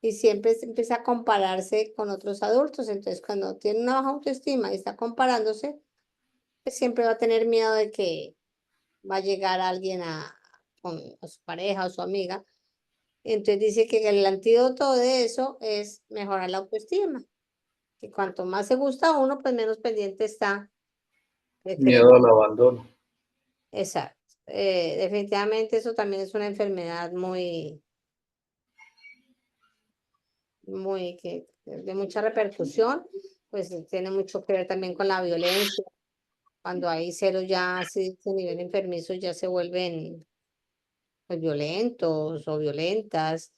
y siempre se empieza a compararse con otros adultos. Entonces, cuando tiene una baja autoestima y está comparándose, pues siempre va a tener miedo de que va a llegar alguien a su pareja o su amiga. Entonces dice que el antídoto de eso es mejorar la autoestima. Que cuanto más se gusta a uno, pues menos pendiente está de querer. Miedo al abandono. Exacto. Definitivamente eso también es una enfermedad muy de mucha repercusión, pues tiene mucho que ver también con la violencia. Cuando hay celos ya así de nivel enfermizo ya se vuelven pues violentos o violentas.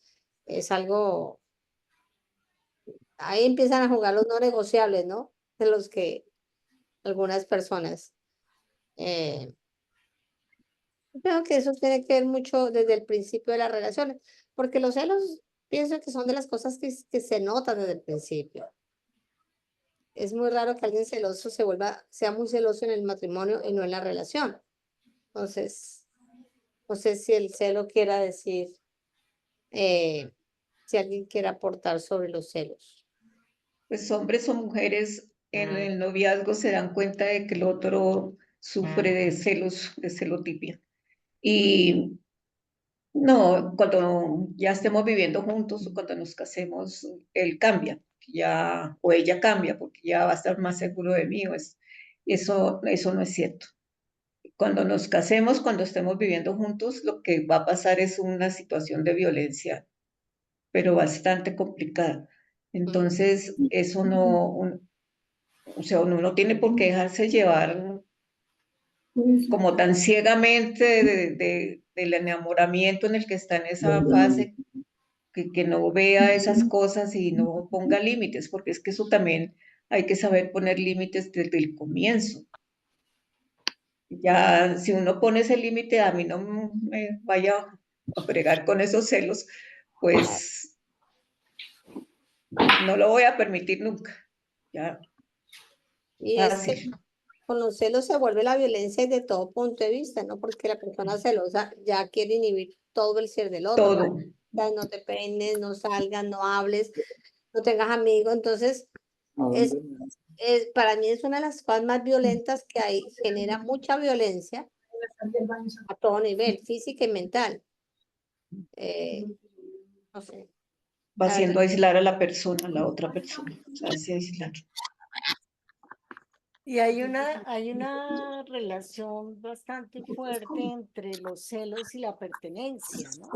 Es algo, ahí empiezan a jugar los no negociables, ¿no? De los que algunas personas. Creo que eso tiene que ver mucho desde el principio de las relaciones, porque los celos pienso que son de las cosas que se notan desde el principio. Es muy raro que alguien celoso sea muy celoso en el matrimonio y no en la relación. Entonces, no sé si el celo quiera decir Si alguien quiere aportar sobre los celos. Pues hombres o mujeres en el noviazgo se dan cuenta de que el otro sufre de celos, de celotipia. Y no, cuando ya estemos viviendo juntos o cuando nos casemos, él cambia, ya, o ella cambia, porque ya va a estar más seguro de mí. Eso no es cierto. Cuando nos casemos, cuando estemos viviendo juntos, lo que va a pasar es una situación de violencia, pero bastante complicada. Entonces, eso o sea, uno no tiene por qué dejarse llevar como tan ciegamente del enamoramiento en el que está en esa fase, que no vea esas cosas y no ponga límites, porque es que eso también hay que saber poner límites desde el comienzo. Ya, si uno pone ese límite, a mí no me vaya a fregar con esos celos, pues no lo voy a permitir nunca. Ya, Y es que fácil. con los celos se vuelve la violencia desde todo punto de vista, ¿no? Porque la persona celosa ya quiere inhibir todo el ser del otro. Todo. O sea, no te peines, no salgas, no hables, no tengas amigos. Entonces, para mí es una de las cosas más violentas que hay. Genera mucha violencia a todo nivel, física y mental. No sé. Va La haciendo verdad. aislar a la persona, a la otra persona. O sea, hace aislar. Y hay una relación bastante fuerte entre los celos y la pertenencia, ¿no?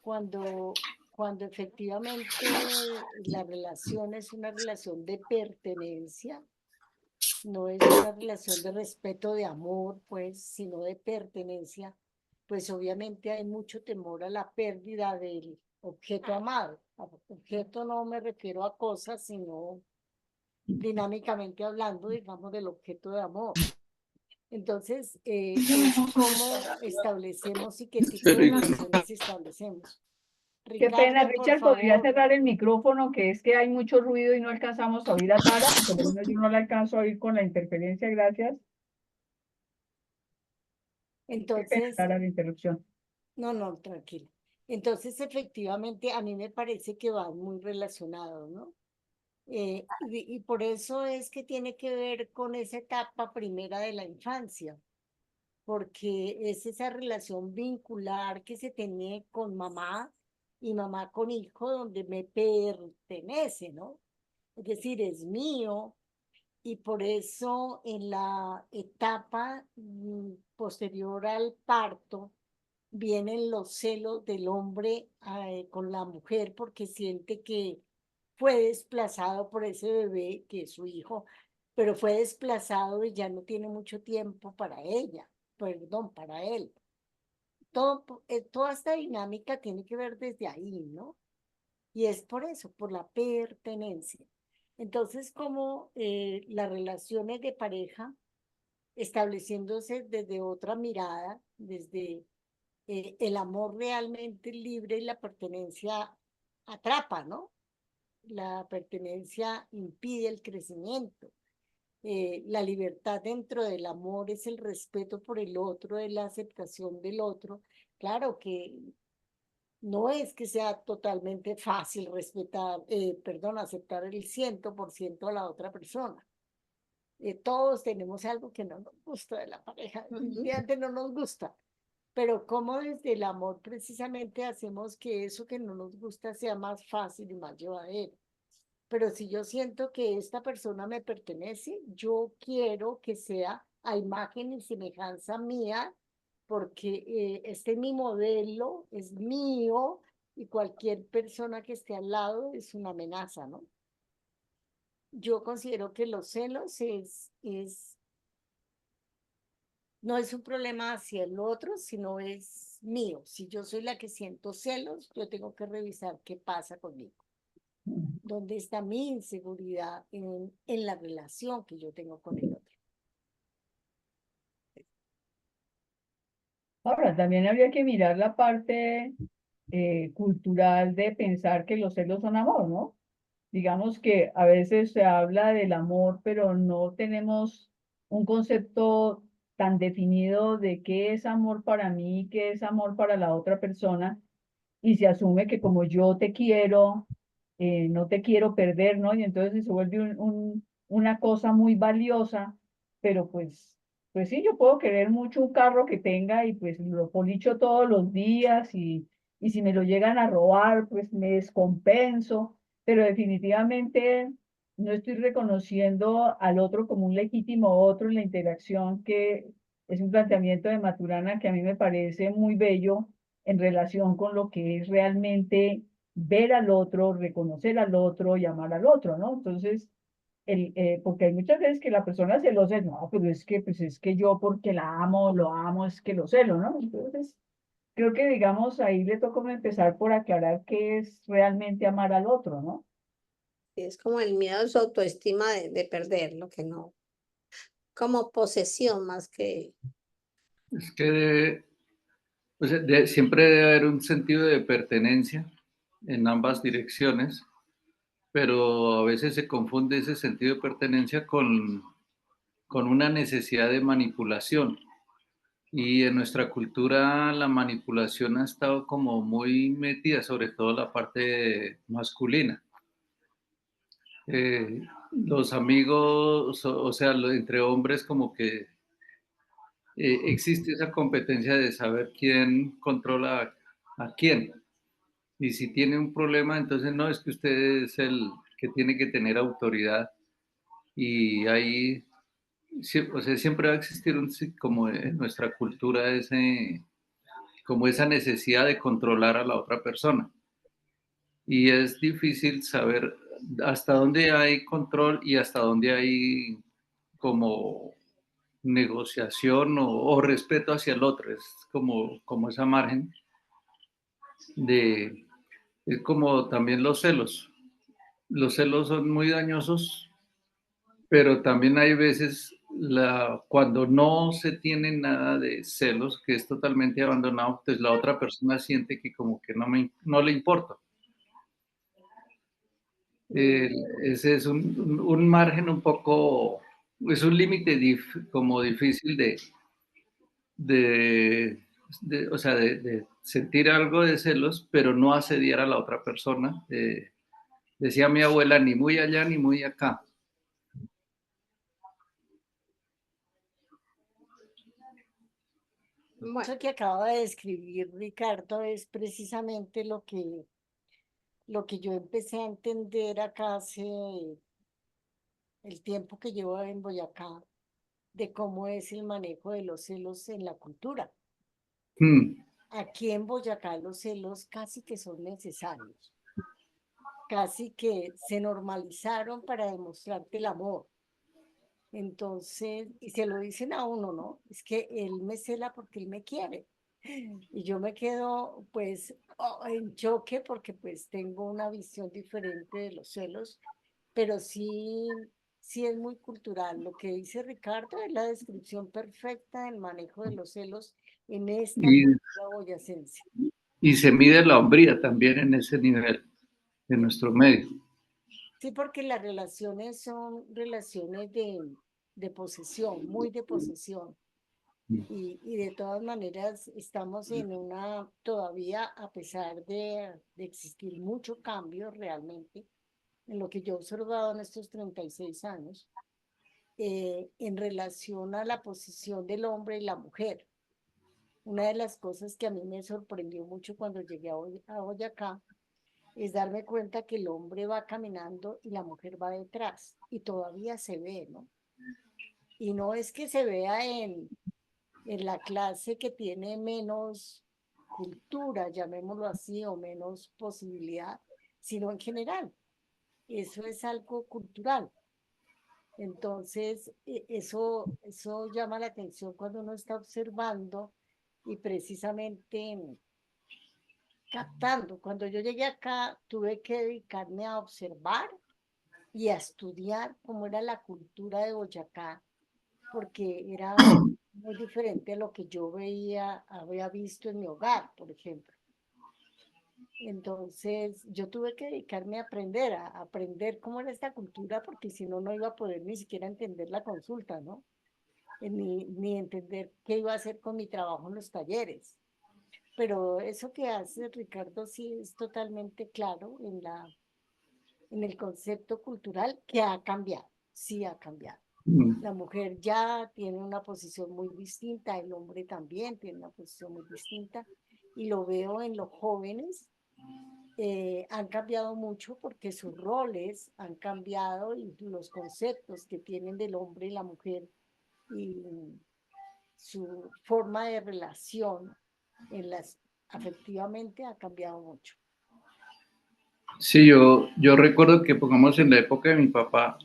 Cuando efectivamente la relación es una relación de pertenencia, no es una relación de respeto, de amor, pues, sino de pertenencia, pues obviamente hay mucho temor a la pérdida del objeto amado. A objeto no me refiero a cosas, sino dinámicamente hablando, digamos, del objeto de amor. Entonces, es cómo establecemos y qué tipo de relaciones establecemos. Qué pena, Ricardo, por Richard, podría favor. cerrar el micrófono, que es que hay mucho ruido y no alcanzamos a oír a Tara. Por lo menos yo no la alcanzo a oír con la interferencia, gracias. Qué pena, Entonces, Tara, la interrupción. no, tranquilo. Entonces, efectivamente, a mí me parece que van muy relacionados, ¿no? Y por eso es que tiene que ver con esa etapa primera de la infancia, porque es esa relación vincular que se tiene con mamá y mamá con hijo, donde me pertenece, ¿no? Es decir, es mío, y por eso en la etapa posterior al parto vienen los celos del hombre con la mujer, porque siente que fue desplazado por ese bebé que es su hijo, pero fue desplazado y ya no tiene mucho tiempo para ella, perdón, para él. Toda esta dinámica tiene que ver desde ahí, ¿no? Y es por eso, por la pertenencia. Entonces, como las relaciones de pareja, estableciéndose desde otra mirada, desde el amor realmente libre y la pertenencia atrapa, ¿no? La pertenencia impide el crecimiento. La libertad dentro del amor es el respeto por el otro, es la aceptación del otro. Claro que no es que sea totalmente fácil aceptar el 100% a la otra persona. Todos tenemos algo que no nos gusta de la pareja, definitivamente no nos gusta, pero como desde el amor precisamente hacemos que eso que no nos gusta sea más fácil y más llevadero. Pero si yo siento que esta persona me pertenece, yo quiero que sea a imagen y semejanza mía, porque este es mi modelo, es mío, y cualquier persona que esté al lado es una amenaza, ¿no? Yo considero que los celos no es un problema hacia el otro, sino es mío. Si yo soy la que siento celos, yo tengo que revisar qué pasa conmigo. ¿Dónde está mi inseguridad en la relación que yo tengo con el otro? Ahora, también habría que mirar la parte cultural de pensar que los celos son amor, ¿no? Digamos que a veces se habla del amor, pero no tenemos un concepto tan definido de qué es amor para mí, qué es amor para la otra persona. y se asume que como yo te quiero, no te quiero perder, ¿no? Y entonces se vuelve una cosa muy valiosa, pero pues sí, yo puedo querer mucho un carro que tenga y pues lo policho todos los días y si me lo llegan a robar, pues me descompenso, pero definitivamente no estoy reconociendo al otro como un legítimo otro en la interacción, que es un planteamiento de Maturana que a mí me parece muy bello en relación con lo que es realmente ver al otro, reconocer al otro y amar al otro, ¿no? Entonces, porque hay muchas veces que la persona celosa es, no, pero es que, pues es que yo porque la amo, lo amo, es que lo celo, ¿no? Entonces, creo que, digamos, ahí le toca empezar por aclarar qué es realmente amar al otro, ¿no? Es como el miedo a su autoestima de perder lo que no, como posesión más que... Es que o sea, siempre debe haber un sentido de pertenencia en ambas direcciones, pero a veces se confunde ese sentido de pertenencia con una necesidad de manipulación. Y en nuestra cultura la manipulación ha estado como muy metida, sobre todo la parte masculina. Los amigos, o sea, entre hombres como que existe esa competencia de saber quién controla a quién. Y si tiene un problema, entonces no, es que usted es el que tiene que tener autoridad. Y ahí, o sea, siempre va a existir como en nuestra cultura como esa necesidad de controlar a la otra persona. Y es difícil saber hasta dónde hay control y hasta dónde hay como negociación o respeto hacia el otro. Es como esa margen de, es como también los celos. Los celos son muy dañosos, pero también hay veces cuando no se tiene nada de celos, que es totalmente abandonado, pues la otra persona siente que como que no le importa. Ese es un margen un poco, es un límite como difícil de, o sea, de sentir algo de celos, pero no asediar a la otra persona. Decía mi abuela, ni muy allá ni muy acá. Bueno, Eso que acaba de describir Ricardo es precisamente lo que yo empecé a entender acá hace el tiempo que llevo en Boyacá, de cómo es el manejo de los celos en la cultura. Hmm. Aquí en Boyacá los celos casi que son necesarios, casi que se normalizaron para demostrarte el amor. Entonces, y se lo dicen a uno, ¿no? Es que él me cela porque él me quiere. Y yo me quedo pues en choque porque pues tengo una visión diferente de los celos, pero sí es muy cultural. Lo que dice Ricardo es la descripción perfecta del manejo de los celos en esta Y, cultura boyacense. y se mide la hombría también en ese nivel, en nuestro medio. Sí, porque las relaciones son relaciones de posesión, muy de posesión. Y de todas maneras estamos en una, todavía a pesar de existir mucho cambio realmente, en lo que yo he observado en estos 36 años, en relación a la posición del hombre y la mujer. Una de las cosas que a mí me sorprendió mucho cuando llegué a Boyacá es darme cuenta que el hombre va caminando y la mujer va detrás, y todavía se ve, ¿no? Y no es que se vea en la clase que tiene menos cultura, llamémoslo así, o menos posibilidad, sino en general. Eso es algo cultural. Entonces, eso llama la atención cuando uno está observando y precisamente captando. Cuando yo llegué acá, tuve que dedicarme a observar y a estudiar cómo era la cultura de Boyacá, porque era muy diferente a lo que yo había visto en mi hogar, por ejemplo. Entonces, yo tuve que dedicarme a aprender cómo era esta cultura, porque si no, no iba a poder ni siquiera entender la consulta, ¿no? Ni entender qué iba a hacer con mi trabajo en los talleres. pero eso que hace Ricardo sí es totalmente claro en el concepto cultural que ha cambiado, sí ha cambiado. Mm. La mujer ya tiene una posición muy distinta, el hombre también tiene una posición muy distinta, y lo veo en los jóvenes. Han cambiado mucho porque sus roles han cambiado y los conceptos que tienen del hombre y la mujer y su forma de relación afectivamente ha cambiado mucho. Sí, yo recuerdo que, pongamos, en la época de mi papá,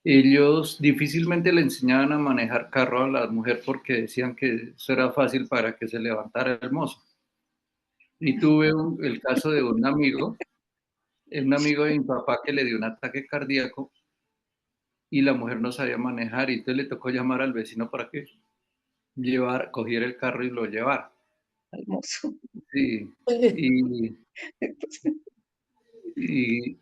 ellos difícilmente le enseñaban a manejar carro a la mujer porque decían que eso era fácil para que se levantara el mozo. Y tuve el caso de un amigo de mi papá que le dio un ataque cardíaco y la mujer no sabía manejar y entonces le tocó llamar al vecino para que cogiera el carro y lo llevara. Hermoso. Sí, y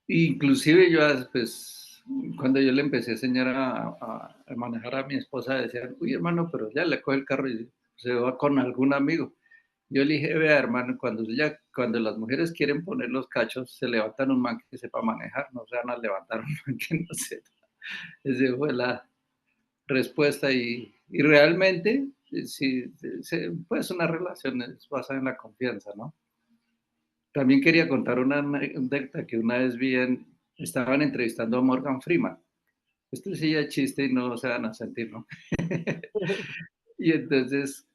inclusive yo, pues, cuando yo le empecé a enseñar a manejar a mi esposa, decía, uy, hermano, pero ya le coge el carro y se va con algún amigo. Yo le dije, vea, hermano, cuando las mujeres quieren poner los cachos, se levantan un man que sepa manejar, no se van a levantar un man que no sepa. Esa fue la respuesta y realmente, sí, pues una relación es basada en la confianza, ¿no? También quería contar una anécdota que una vez estaban entrevistando a Morgan Freeman. Esto sí ya es chiste y no se van a sentir, ¿no? Y entonces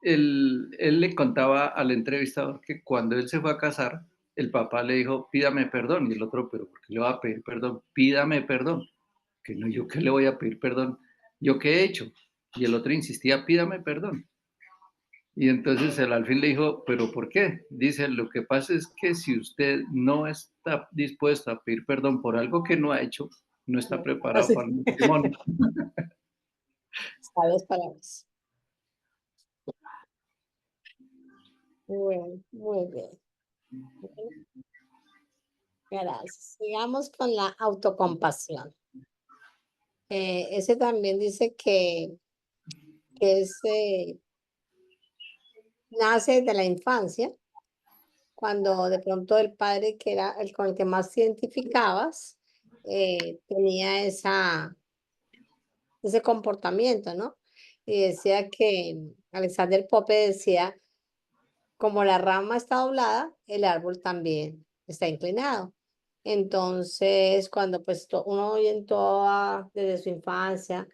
él le contaba al entrevistador que cuando él se fue a casar, el papá le dijo, pídame perdón. Y el otro, pero ¿por qué le va a pedir perdón? Pídame perdón. Que no, ¿yo qué le voy a pedir perdón? ¿Yo qué he hecho? Y el otro insistía, pídame perdón. Y entonces él al fin le dijo, ¿pero por qué? Dice, lo que pasa es que si usted no está dispuesto a pedir perdón por algo que no ha hecho, no está preparado para el matrimonio. Sabias palabras. Bueno, muy bien. Bueno, gracias. Sigamos con la autocompasión. Ese también dice que nace de la infancia, cuando de pronto el padre que era el con el que más te identificabas, tenía ese comportamiento, ¿no? Y decía que Alexander Pope decía, como la rama está doblada, el árbol también está inclinado. Entonces, cuando pues uno orientó desde su infancia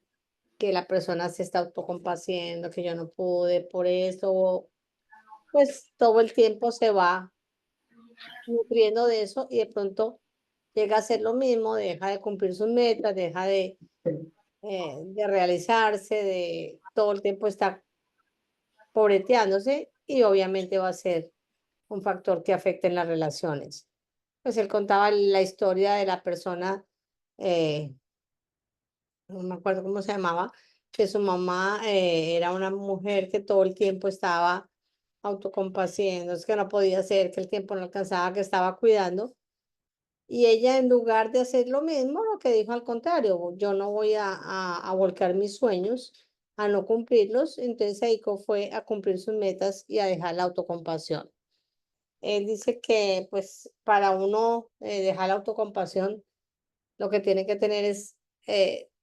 que la persona se está autocompaciendo, que yo no pude por eso, pues todo el tiempo se va nutriendo de eso y de pronto llega a hacer lo mismo, deja de cumplir sus metas, deja de realizarse, de todo el tiempo está pobreteándose y obviamente va a ser un factor que afecte en las relaciones. Pues él contaba la historia de la persona, eh, no me acuerdo cómo se llamaba, que su mamá era una mujer que todo el tiempo estaba autocompaciéndose, que no podía hacer, que el tiempo no alcanzaba, que estaba cuidando. Y ella, en lugar de hacer lo mismo, lo que dijo al contrario, yo no voy a volcar mis sueños, a no cumplirlos, entonces se dedicó fue a cumplir sus metas y a dejar la autocompasión. Él dice que, pues, para uno dejar la autocompasión, lo que tiene que tener es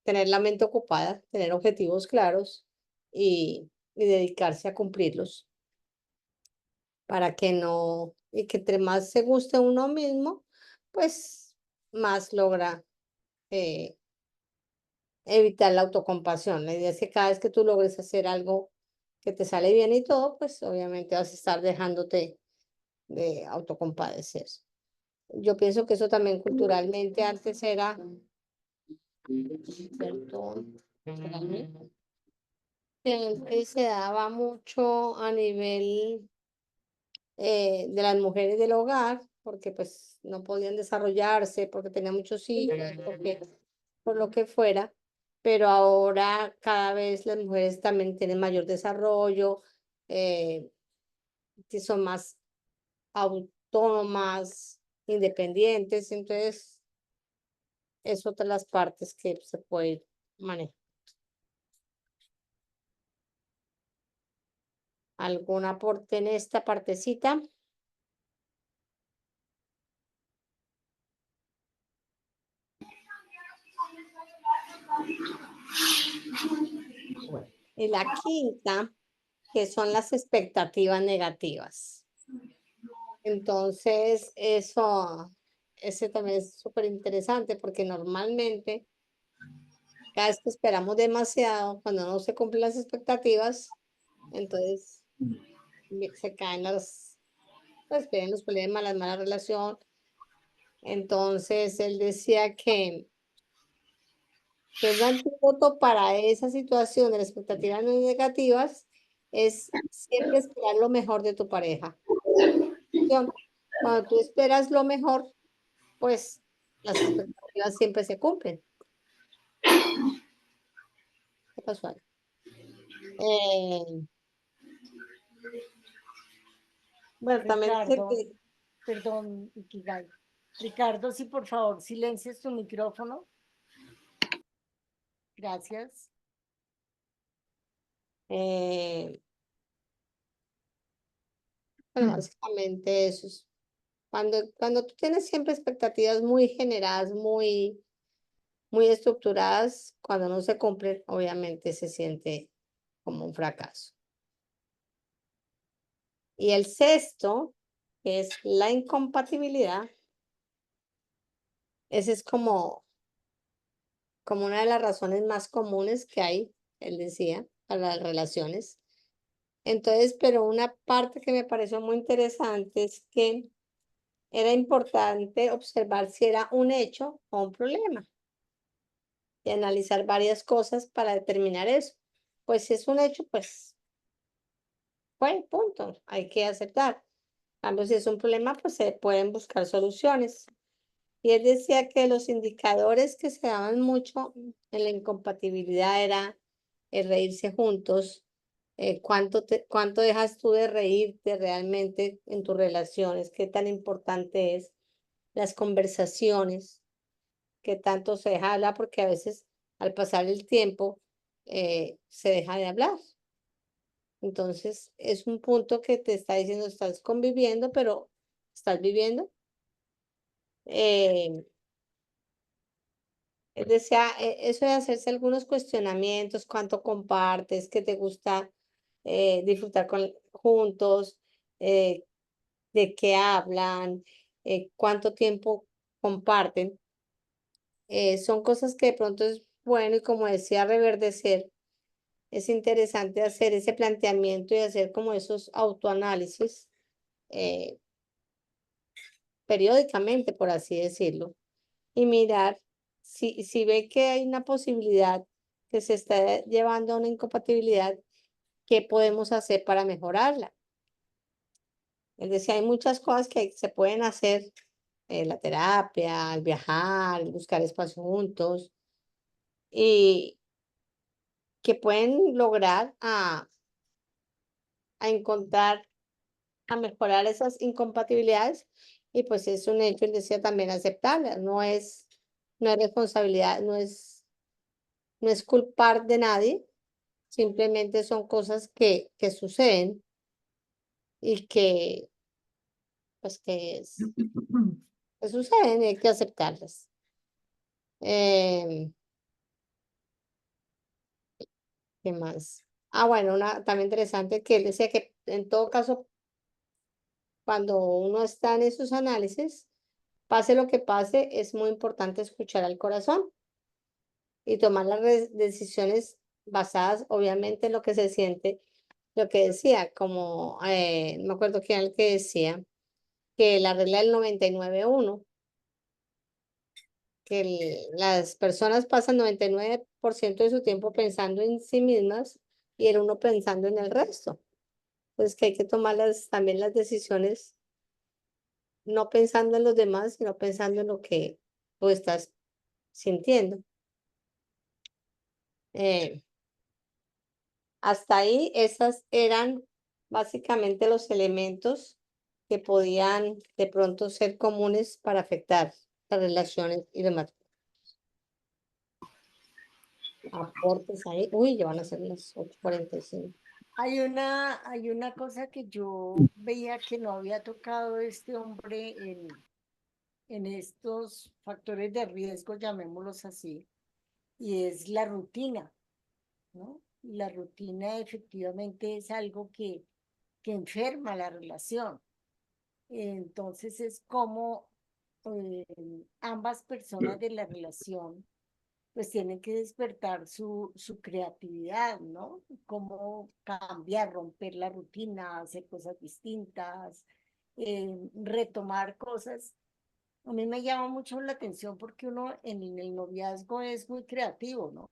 tener la mente ocupada, tener objetivos claros y dedicarse a cumplirlos para que no, y que entre más se guste uno mismo, pues más logra eh, evitar la autocompasión. La idea es que cada vez que tú logres hacer algo que te sale bien y todo, pues obviamente vas a estar dejándote de autocompadecer. Yo pienso que eso también culturalmente antes era, perdón, espérame, que antes se daba mucho a nivel de las mujeres del hogar, porque pues no podían desarrollarse, porque tenían muchos hijos, por lo que fuera, pero ahora cada vez las mujeres también tienen mayor desarrollo, eh, que son más autónomas, independientes, entonces es otra de las partes que se puede manejar. ¿Algún aporte en esta partecita? Bueno, y la quinta, que son las expectativas negativas. Entonces, ese también es súper interesante porque normalmente cada vez que esperamos demasiado, cuando no se cumplen las expectativas, entonces se caen pues vienen los problemas, las malas relaciones. Entonces, él decía que un antídoto para esa situación de las expectativas negativas es siempre esperar lo mejor de tu pareja. Cuando tú esperas lo mejor, pues las expectativas siempre se cumplen. ¿Qué pasó ahí? Bueno, también dice Ricardo, que perdón, Ikigai. Ricardo, si por favor silencias tu micrófono. Gracias. bueno, básicamente eso es cuando tú tienes siempre expectativas muy generadas, muy estructuradas, cuando no se cumplen, obviamente se siente como un fracaso. Y el sexto, que es la incompatibilidad, ese es como una de las razones más comunes que hay, él decía, para las relaciones. Entonces, pero una parte que me pareció muy interesante es que era importante observar si era un hecho o un problema y analizar varias cosas para determinar eso. Pues si es un hecho, pues fue, punto, hay que aceptar. En cambio, si es un problema, pues se pueden buscar soluciones. Y él decía que los indicadores que se daban mucho en la incompatibilidad era el reírse juntos, cuánto dejas tú de reírte realmente en tus relaciones, qué tan importante es las conversaciones, qué tanto se deja hablar, porque a veces al pasar el tiempo se deja de hablar. Entonces es un punto que te está diciendo, estás conviviendo, pero estás viviendo. Eh, Él decía, eso de hacerse algunos cuestionamientos, cuánto compartes, qué te gusta disfrutar juntos, eh, de qué hablan, cuánto tiempo comparten. Son cosas que de pronto es bueno y como decía Reverdecer, es interesante hacer ese planteamiento y hacer como esos autoanálisis eh, periódicamente, por así decirlo, y mirar si ve que hay una posibilidad que se está llevando a una incompatibilidad, ¿qué podemos hacer para mejorarla? Es decir, hay muchas cosas que se pueden hacer, la terapia, el viajar, el buscar espacio juntos, y que pueden lograr a encontrar, a mejorar esas incompatibilidades, y pues es un hecho, él decía, también aceptarlas, no es responsabilidad, no es culpar de nadie, simplemente son cosas que suceden y pues que suceden y hay que aceptarlas. ¿Qué más? Bueno, también interesante que él decía que en todo caso, cuando uno está en esos análisis, pase lo que pase, es muy importante escuchar al corazón y tomar las decisiones basadas, obviamente, en lo que se siente, lo que decía, como, no me acuerdo quién era el que decía, que la regla del 99-1, que las personas pasan 99% de su tiempo pensando en sí mismas y el 1 pensando en el resto. Pues que hay que tomar también las decisiones no pensando en los demás, sino pensando en lo que tú estás sintiendo. Hasta ahí, esas eran básicamente los elementos que podían de pronto ser comunes para afectar las relaciones y demás. Aportes ahí. Uy, ya van a ser las 8:45. Hay una cosa que yo veía que no había tocado este hombre en estos factores de riesgo, llamémoslos así, y es la rutina, ¿no? La rutina efectivamente es algo que enferma la relación. Entonces es como ambas personas de la relación pues tienen que despertar su creatividad, ¿no? Cómo cambiar, romper la rutina, hacer cosas distintas, retomar cosas. A mí me llama mucho la atención porque uno en el noviazgo es muy creativo, ¿no?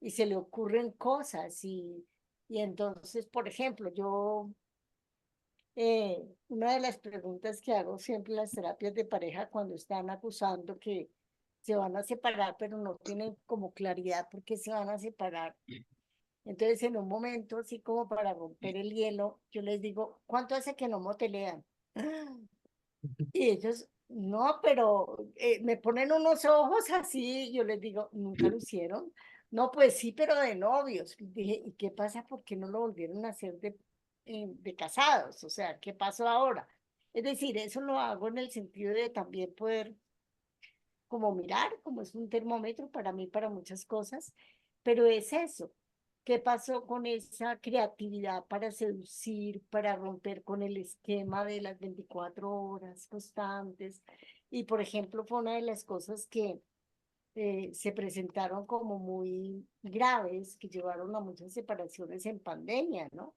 Y se le ocurren cosas y entonces, por ejemplo, yo, una de las preguntas que hago siempre en las terapias de pareja cuando están acusando que se van a separar, pero no tienen como claridad por qué se van a separar. Entonces, en un momento, así como para romper el hielo, yo les digo, ¿cuánto hace que no motelean? Y ellos, no, pero me ponen unos ojos así, yo les digo, ¿nunca lo hicieron? No, pues sí, pero de novios. Dije, ¿y qué pasa? ¿Por qué no lo volvieron a hacer de casados? O sea, ¿qué pasó ahora? Es decir, eso lo hago en el sentido de también poder como mirar, como es un termómetro para mí, para muchas cosas, pero es eso. ¿Qué pasó con esa creatividad para seducir, para romper con el esquema de las 24 horas constantes? Y, por ejemplo, fue una de las cosas que se presentaron como muy graves, que llevaron a muchas separaciones en pandemia, ¿no?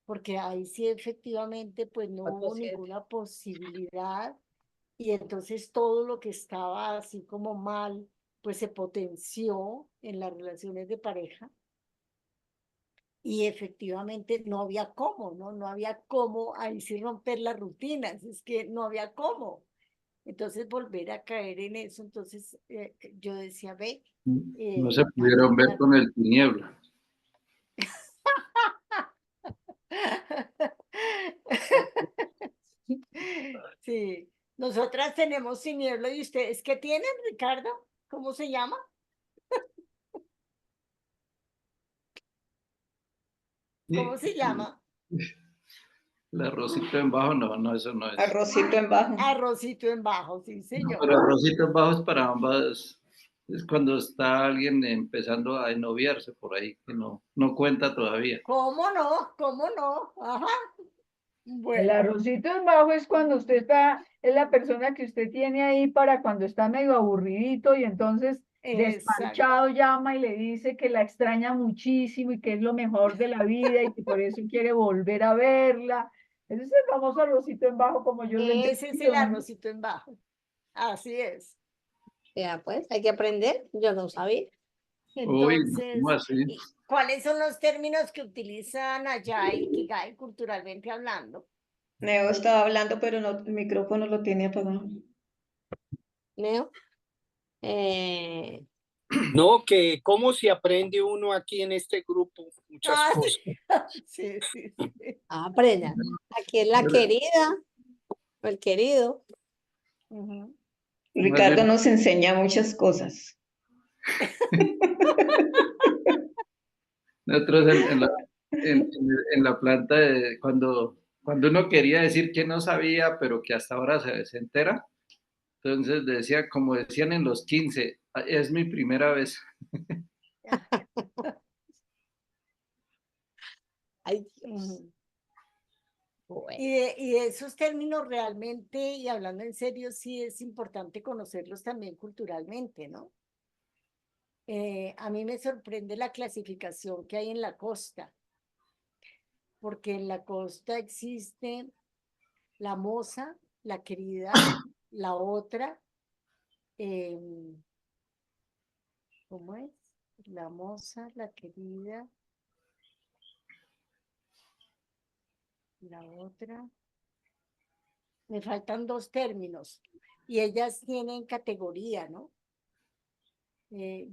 Porque ahí sí efectivamente pues no hubo 4/7. ninguna posibilidad y entonces todo lo que estaba así como mal, pues se potenció en las relaciones de pareja y efectivamente no había cómo, ¿no? No había cómo ahí sí romper las rutinas, es que no había cómo. Entonces volver a caer en eso, entonces yo decía, ve, No se aquí pudieron ver con el tiniebla. Sí, nosotras tenemos tiniebla y ustedes, ¿qué tienen, Ricardo? ¿Cómo se llama? ¿Cómo se llama? El arrocito en bajo, no, no, eso no es. Arrocito en bajo. Arrocito en bajo, sí, No, señor. pero arrocito en bajo es para ambas. Es cuando está alguien empezando a noviarse por ahí, que no cuenta todavía. ¿Cómo no? ¿Cómo no? Ajá. El Bueno, arrocito en bajo es cuando usted está, es la persona que usted tiene ahí para cuando está medio aburridito y entonces exacto. desparchado llama y le dice que la extraña muchísimo y que es lo mejor de la vida y que por eso quiere volver a verla. Ese es el famoso arrocito en bajo como yo lo he Ese es el entendido, ¿no? arrocito en bajo. Así es. Ya, pues, hay que aprender. Yo no sabía. Uy, ¿cómo Entonces, así? ¿cuáles son los términos que utilizan allá en Ikigai culturalmente hablando? Neo estaba hablando, pero no, el micrófono lo tiene apagado. Neo. Eh, No, que cómo se aprende uno aquí en este grupo muchas Ah, cosas. sí, sí, sí. aprenda. Aquí es la querida, o el querido. Ujú. Más Ricardo bien, nos enseña muchas cosas. nosotros en la planta, cuando uno quería decir que no sabía, pero que hasta ahora se entera, entonces decía, como decían en los 15, es mi primera vez. Ay, Ujú. bueno. Y de esos términos realmente, y hablando en serio, sí es importante conocerlos también culturalmente, ¿no? A mí me sorprende la clasificación que hay en la costa, porque en la costa existe la moza, la querida, la otra, em, ¿cómo es? La moza, la querida, la otra. Me faltan dos términos y ellas tienen categoría, ¿no?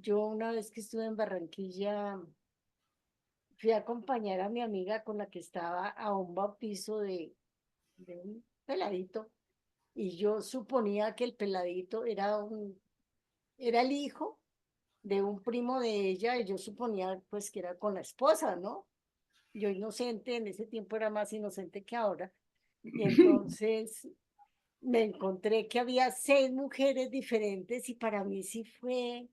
Yo una vez que estuve en Barranquilla, fui a acompañar a mi amiga con la que estaba a un bautizo de un peladito y yo suponía que el peladito era el hijo de un primo de ella y yo suponía pues que era con la esposa, ¿no? yo inocente, en ese tiempo era más inocente que ahora, y entonces me encontré que había 6 mujeres diferentes y para mí sí fue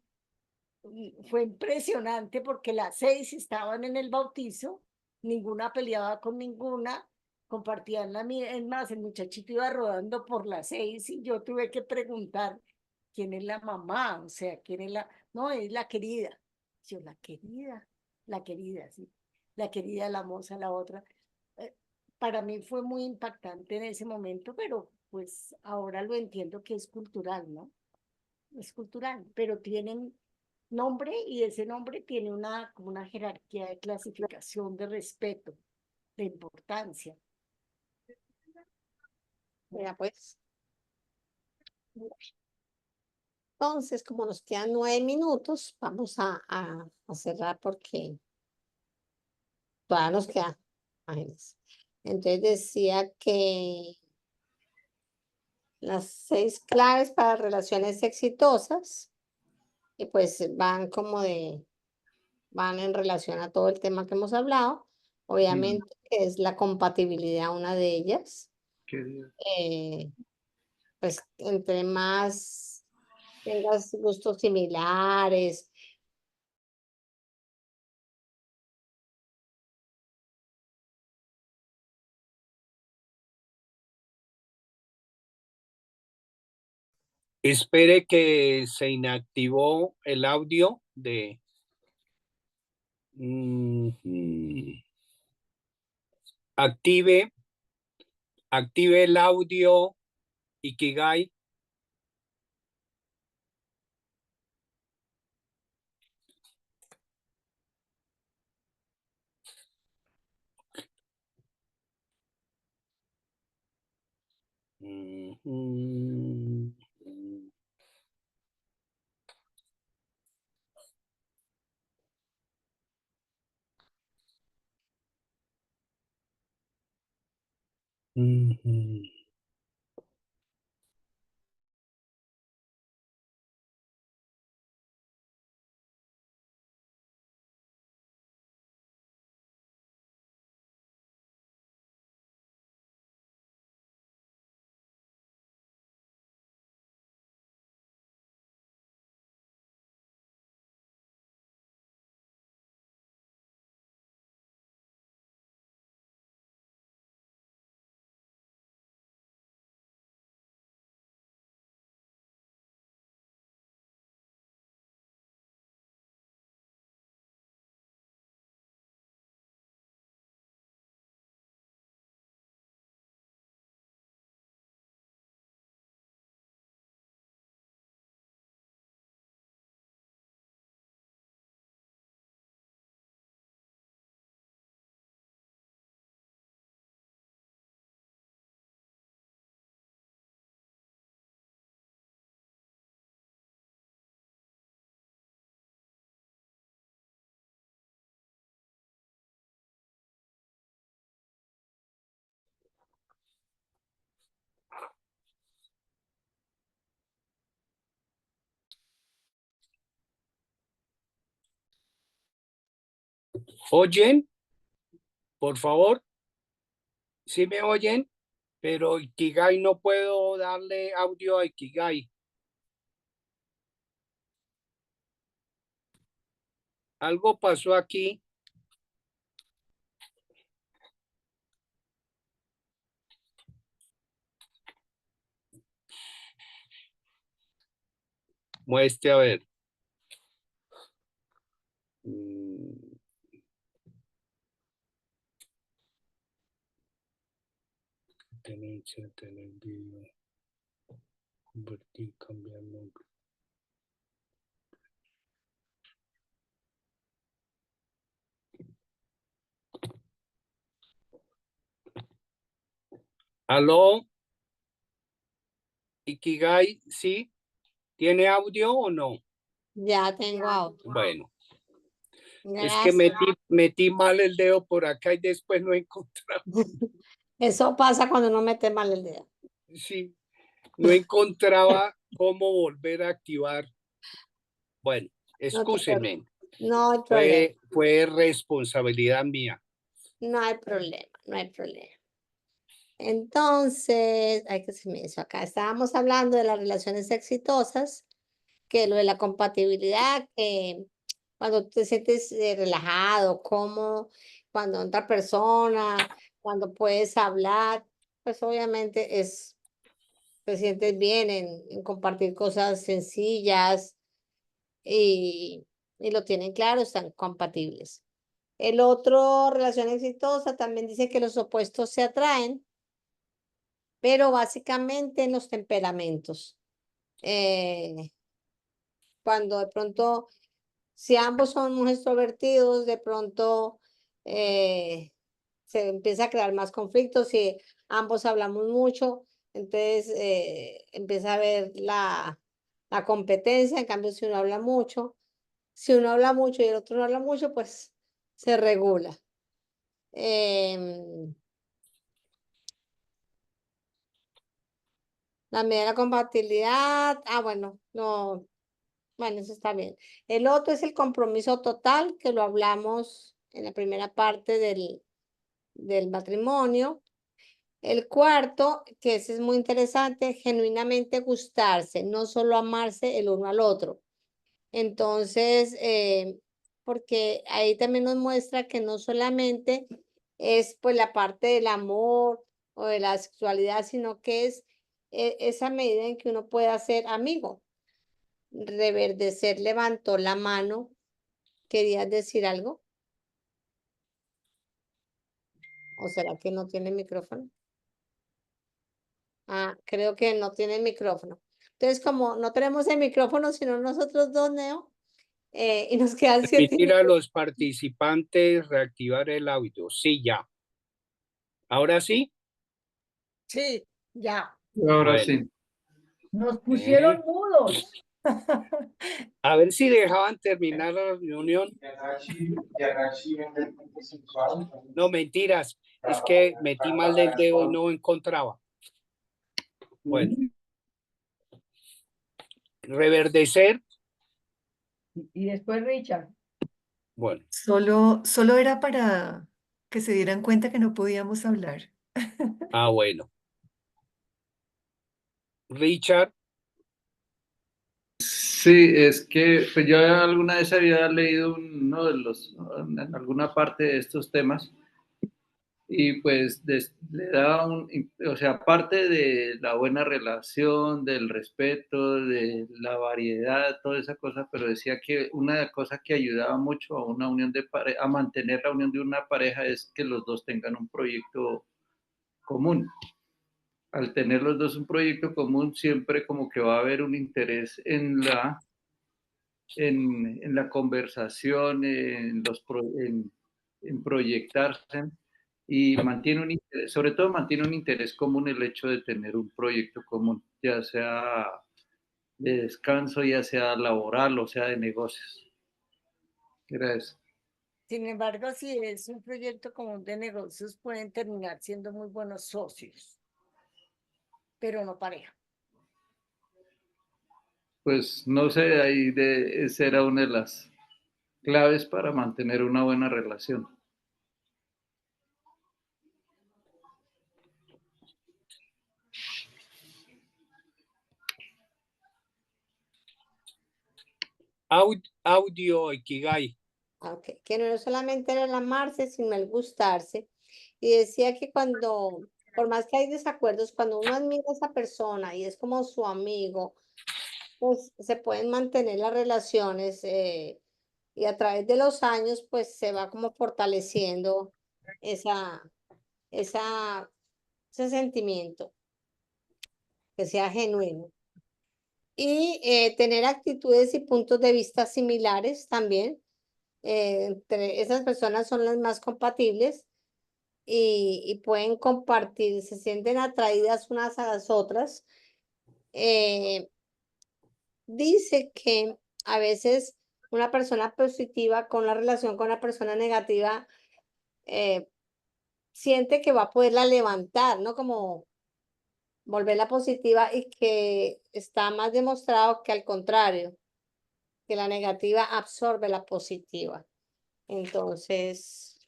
impresionante porque las 6 estaban en el bautizo, ninguna peleaba con ninguna, compartían es más, el muchachito iba rodando por las 6 y yo tuve que preguntar quién es la mamá, o sea, quién es no, es la querida. Yo, la querida, sí, la querida, la moza, la otra. Eh, Para mí fue muy impactante en ese momento, pero pues ahora lo entiendo que es cultural, ¿no? Es cultural, pero tienen nombre y ese nombre tiene como una jerarquía de clasificación, de respeto, de importancia. Mira, pues. Entonces, como nos quedan 9 minutos, vamos a cerrar porque todavía nos queda. Imagínense. Entonces decía que las 6 claves para relaciones exitosas, y pues van en relación a todo el tema que hemos hablado. Obviamente es la compatibilidad una de ellas. Pues entre más tengas gustos similares, Espere que se inactivó el audio de... Active el audio Ikigai. ¿Oyen? Por favor. ¿Sí me oyen? Pero Ikigai no puedo darle audio a Ikigai. Algo pasó aquí. Muestre a ver. Tenencia, tener video. Convertir, cambiar nombre. ¿Aló? Ikigai, ¿sí? ¿Tiene audio o no? ya tengo audio. Bueno, es Gracias. que metí mal el dedo por acá y después no encontraba. Eso pasa cuando uno mete mal el dedo. Sí, no encontraba cómo volver a activar. Bueno, No te excúsenme. No hay problema. Fue responsabilidad mía. No hay problema, no hay problema. Entonces, hay que se me hizo acá. Estábamos hablando de las relaciones exitosas, que lo de la compatibilidad, que cuando te sientes relajado, cómodo, cuando otra persona, cuando puedes hablar, pues obviamente te sientes bien en compartir cosas sencillas y lo tienen claro, están compatibles. El otro, relación exitosa, también dice que los opuestos se atraen, pero básicamente en los temperamentos. Cuando de pronto, si ambos son muy extrovertidos, de pronto se empieza a crear más conflictos. Si ambos hablamos mucho, entonces empieza a haber la competencia. En cambio, si uno habla mucho y el otro no habla mucho, pues se regula. La medida de la compatibilidad, bueno, no, bueno, eso está bien. El otro es el compromiso total, que lo hablamos en la primera parte del matrimonio. El cuarto, que ese es muy interesante, genuinamente gustarse, no solo amarse el uno al otro. Entonces, porque ahí también nos muestra que no solamente es pues la parte del amor o de la sexualidad, sino que es esa medida en que uno puede ser amigo. Reverdecer levantó la mano. ¿Querías decir algo? ¿O será que no tiene micrófono? Creo que no tiene micrófono. Entonces, como no tenemos el micrófono, sino nosotros dos, Neo, y nos quedan 7 Permitir a los participantes reactivar el audio. Sí, ya. ¿Ahora sí? Sí, ya. Ahora Bueno. sí. Nos pusieron mudos. A ver si dejaban terminar la reunión. No, mentiras. Es que metí mal del dedo y no encontraba. Bueno. Reverdecer. Y después Richard. Bueno. Solo era para que se dieran cuenta que no podíamos hablar. Bueno. Richard. Sí, es que pues yo alguna vez había leído uno de en alguna parte de estos temas y pues le daba o sea, aparte de la buena relación, del respeto, de la variedad, toda esa cosa, pero decía que una cosa que ayudaba mucho a una unión de pareja, a mantener la unión de una pareja es que los dos tengan un proyecto común. Al tener los dos un proyecto común, siempre como que va a haber un interés en la conversación, en proyectarse y mantiene un interés, sobre todo mantiene un interés común el hecho de tener un proyecto común, ya sea de descanso, ya sea laboral o sea de negocios. Gracias. Sin embargo, si es un proyecto común de negocios, pueden terminar siendo muy buenos socios, pero no pareja. Pues no sé, esa era una de las claves para mantener una buena relación. Audio Ikigai. Ok, que no solamente era el amarse, sino el gustarse. Y decía que por más que hay desacuerdos, cuando uno admira a esa persona y es como su amigo, pues se pueden mantener las relaciones y a través de los años, pues se va como fortaleciendo esa, esa, ese sentimiento, que sea genuino. Y tener actitudes y puntos de vista similares también. Entre esas personas son las más compatibles y pueden compartir, se sienten atraídas unas a las otras. Dice que a veces una persona positiva con la relación con una persona negativa siente que va a poderla levantar, ¿no? Como volverla positiva y que está más demostrado que al contrario, que la negativa absorbe la positiva. Entonces,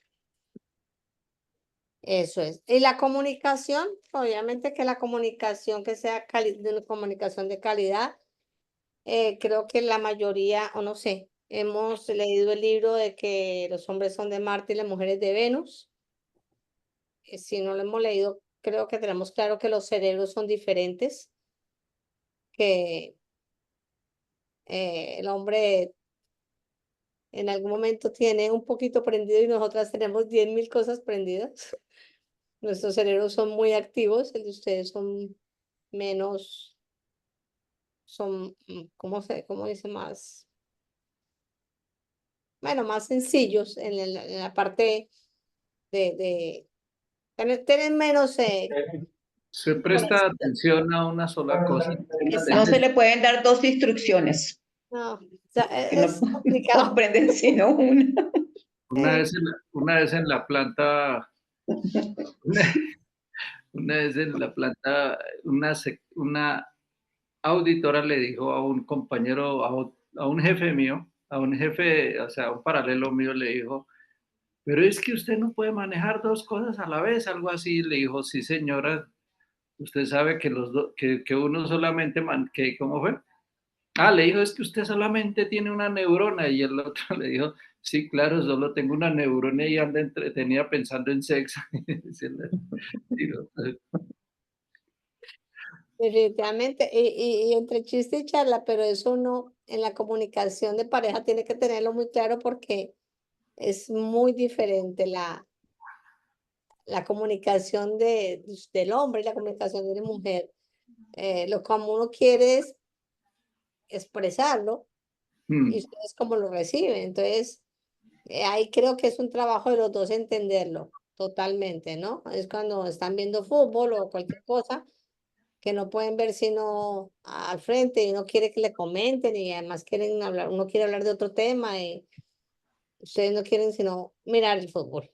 Eso es. Y la comunicación, obviamente que la comunicación que sea de una comunicación de calidad, creo que la mayoría, o no sé, hemos leído el libro de que los hombres son de Marte y las mujeres de Venus. Si no lo hemos leído, creo que tenemos claro que los cerebros son diferentes, que el hombre en algún momento tiene un poquito prendido y nosotras tenemos 10.000 cosas prendidas. Nuestros cerebros son muy activos, el de ustedes son menos, ¿cómo dice? Bueno, más sencillos en la parte de tienen menos, Se presta atención a una sola cosa. No se le pueden dar dos instrucciones, no, o sea, que no es complicado. comprenden sino una. Una vez en la planta, una vez en la planta, una auditora le dijo a un compañero, a un jefe mío, a un jefe, o sea, a un paralelo mío, le dijo, pero es que usted no puede manejar dos cosas a la vez, algo así. Le dijo, sí, señora, usted sabe que que uno solamente, ¿cómo fue? Ah, le dijo, es que usted solamente tiene una neurona. Y el otro le dijo, sí, claro, solo tengo una neurona y anda entretenida pensando en sexo. Definitivamente, y entre chiste y charla, pero eso no, en la comunicación de pareja tiene que tenerlo muy claro porque es muy diferente la comunicación del hombre y la comunicación de la mujer. Lo como uno quiere es expresarlo y ustedes como lo reciben. Entonces, ahí creo que es un trabajo de los dos entenderlo totalmente, ¿no? Es cuando están viendo fútbol o cualquier cosa que no pueden ver sino al frente y uno quiere que le comenten y además quieren hablar, uno quiere hablar de otro tema y ustedes no quieren sino mirar el fútbol.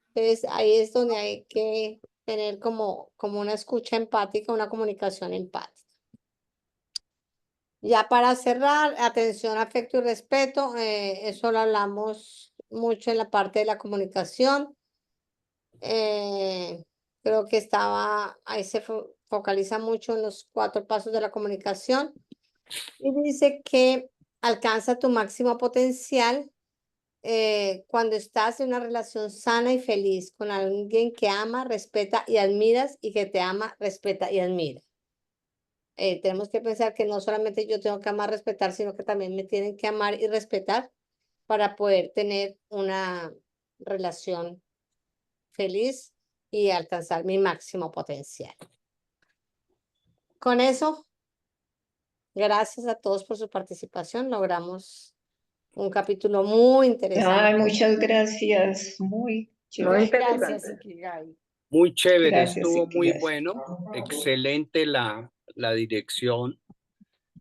Entonces ahí es donde hay que tener como una escucha empática, una comunicación empática. Ya para cerrar, atención, afecto y respeto, eso lo hablamos mucho en la parte de la comunicación. Creo que ahí se focaliza mucho en los 4 pasos de la comunicación y dice que alcanza tu máximo potencial cuando estás en una relación sana y feliz con alguien que ama, respeta y admiras y que te ama, respeta y admira. Tenemos que pensar que no solamente yo tengo que amar, respetar, sino que también me tienen que amar y respetar para poder tener una relación feliz y alcanzar mi máximo potencial. Con eso, gracias a todos por su participación. Logramos un capítulo muy interesante. Ay, muchas gracias. Muy chévere. Gracias, Ikigai. Muy chévere, Gracias, estuvo muy Ikigai. bueno, excelente la dirección.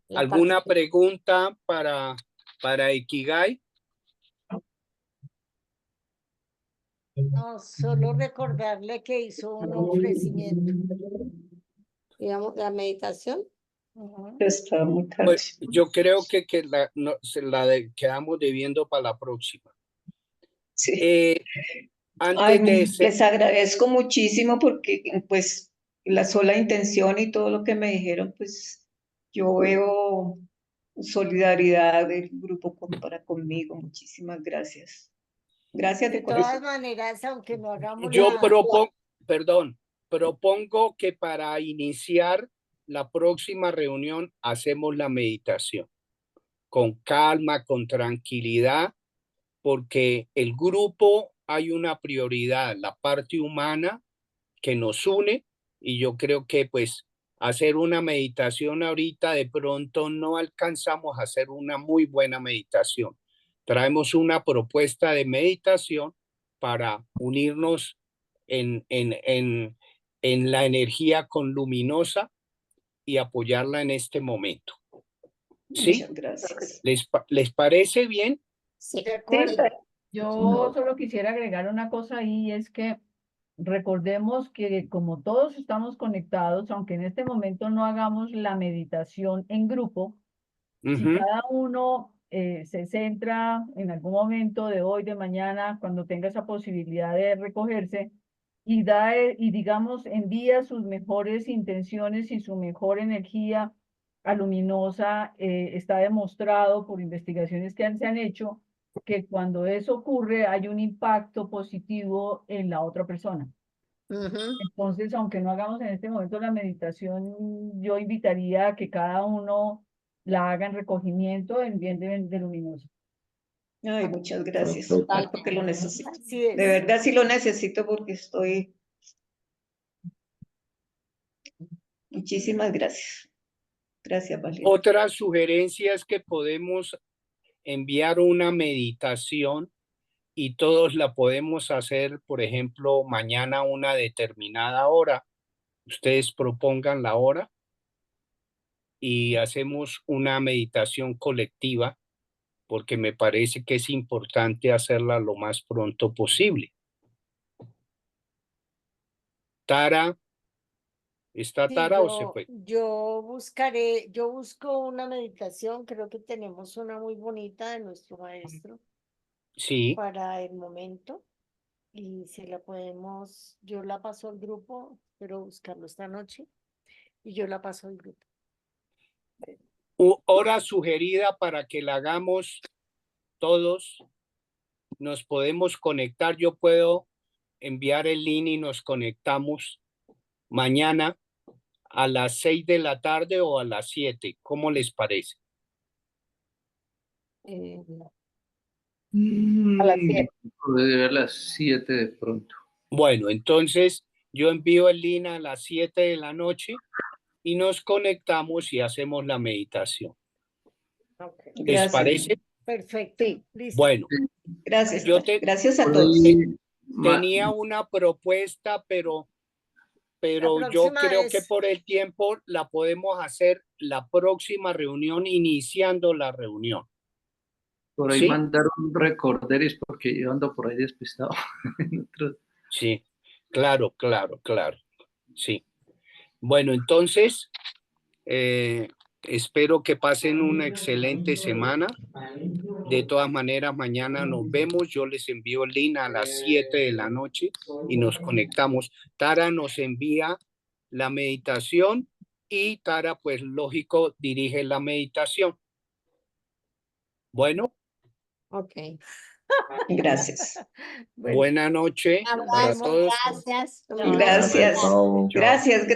La ¿Alguna parte- pregunta para Ikigai? No, solo recordarle que hizo un ofrecimiento. digamos, la meditación. Ujú. Está muy Pues tarde. yo creo que quedamos debiendo para la próxima. Sí. Antes Ay, de les agradezco muchísimo porque pues la sola intención y todo lo que me dijeron, pues yo veo solidaridad del grupo para conmigo. Muchísimas gracias. Gracias De de corazón. todas maneras, aunque no hagamos yo la... propongo que para iniciar la próxima reunión hacemos la meditación con calma, con tranquilidad, porque el grupo hay una prioridad, la parte humana que nos une, y yo creo que pues hacer una meditación ahorita de pronto no alcanzamos a hacer una muy buena meditación. Traemos una propuesta de meditación para unirnos en la energía con luminosa y apoyarla en este momento. ¿Sí? Muchas gracias. ¿Les parece bien? Sí. De acuerdo. Yo solo quisiera agregar una cosa ahí, es que recordemos que como todos estamos conectados, aunque en este momento no hagamos la meditación en grupo, si cada uno se centra en algún momento de hoy, de mañana, cuando tenga esa posibilidad de recogerse, y y digamos, envía sus mejores intenciones y su mejor energía a luminosa, está demostrado por investigaciones que se han hecho que cuando eso ocurre hay un impacto positivo en la otra persona. Entonces, aunque no hagamos en este momento la meditación, yo invitaría a que cada uno la haga en recogimiento en bien de luminoso. Ay, muchas gracias, Total. porque lo necesito. Así es. De verdad sí lo necesito porque estoy... Muchísimas gracias. Gracias, Valeria. Otra sugerencia es que podemos enviar una meditación y todos la podemos hacer, por ejemplo, mañana a una determinada hora. Ustedes propongan la hora y hacemos una meditación colectiva, porque me parece que es importante hacerla lo más pronto posible. Tara, ¿está Sí, Tara o se fue? yo buscaré, yo busco una meditación, creo que tenemos una muy bonita de nuestro maestro Sí, para el momento y si la podemos, yo la paso al grupo, espero buscarlo esta noche y yo la paso al grupo. hora sugerida para que la hagamos todos. Nos podemos conectar, yo puedo enviar el link y nos conectamos mañana a las 6 de la tarde o a las 7. ¿Cómo les parece? A las 7. Puede ver las 7 de pronto. Bueno, entonces yo envío el link a las 7 de la noche y nos conectamos y hacemos la meditación. ¿Les Gracias. parece? Perfecto. Sí. Listo. Bueno, Gracias. Yo te- Gracias a Por todos. ahí, tenía una propuesta, pero yo próxima creo que es- por el tiempo la podemos hacer la próxima reunión, iniciando la reunión. por ahí ¿Sí? mandar un recorderis porque yo ando por ahí despistado. Sí, claro. Sí. Bueno, entonces, espero que pasen una excelente semana. De todas maneras, mañana nos vemos. Yo les envío el link a las 7 de la noche y nos conectamos. Tara nos envía la meditación y Tara, pues lógico, dirige la meditación. Bueno, Ok. Gracias. Bueno, buena noche para nos vemos. todos. Gracias. Gracias. Chao. Gracias.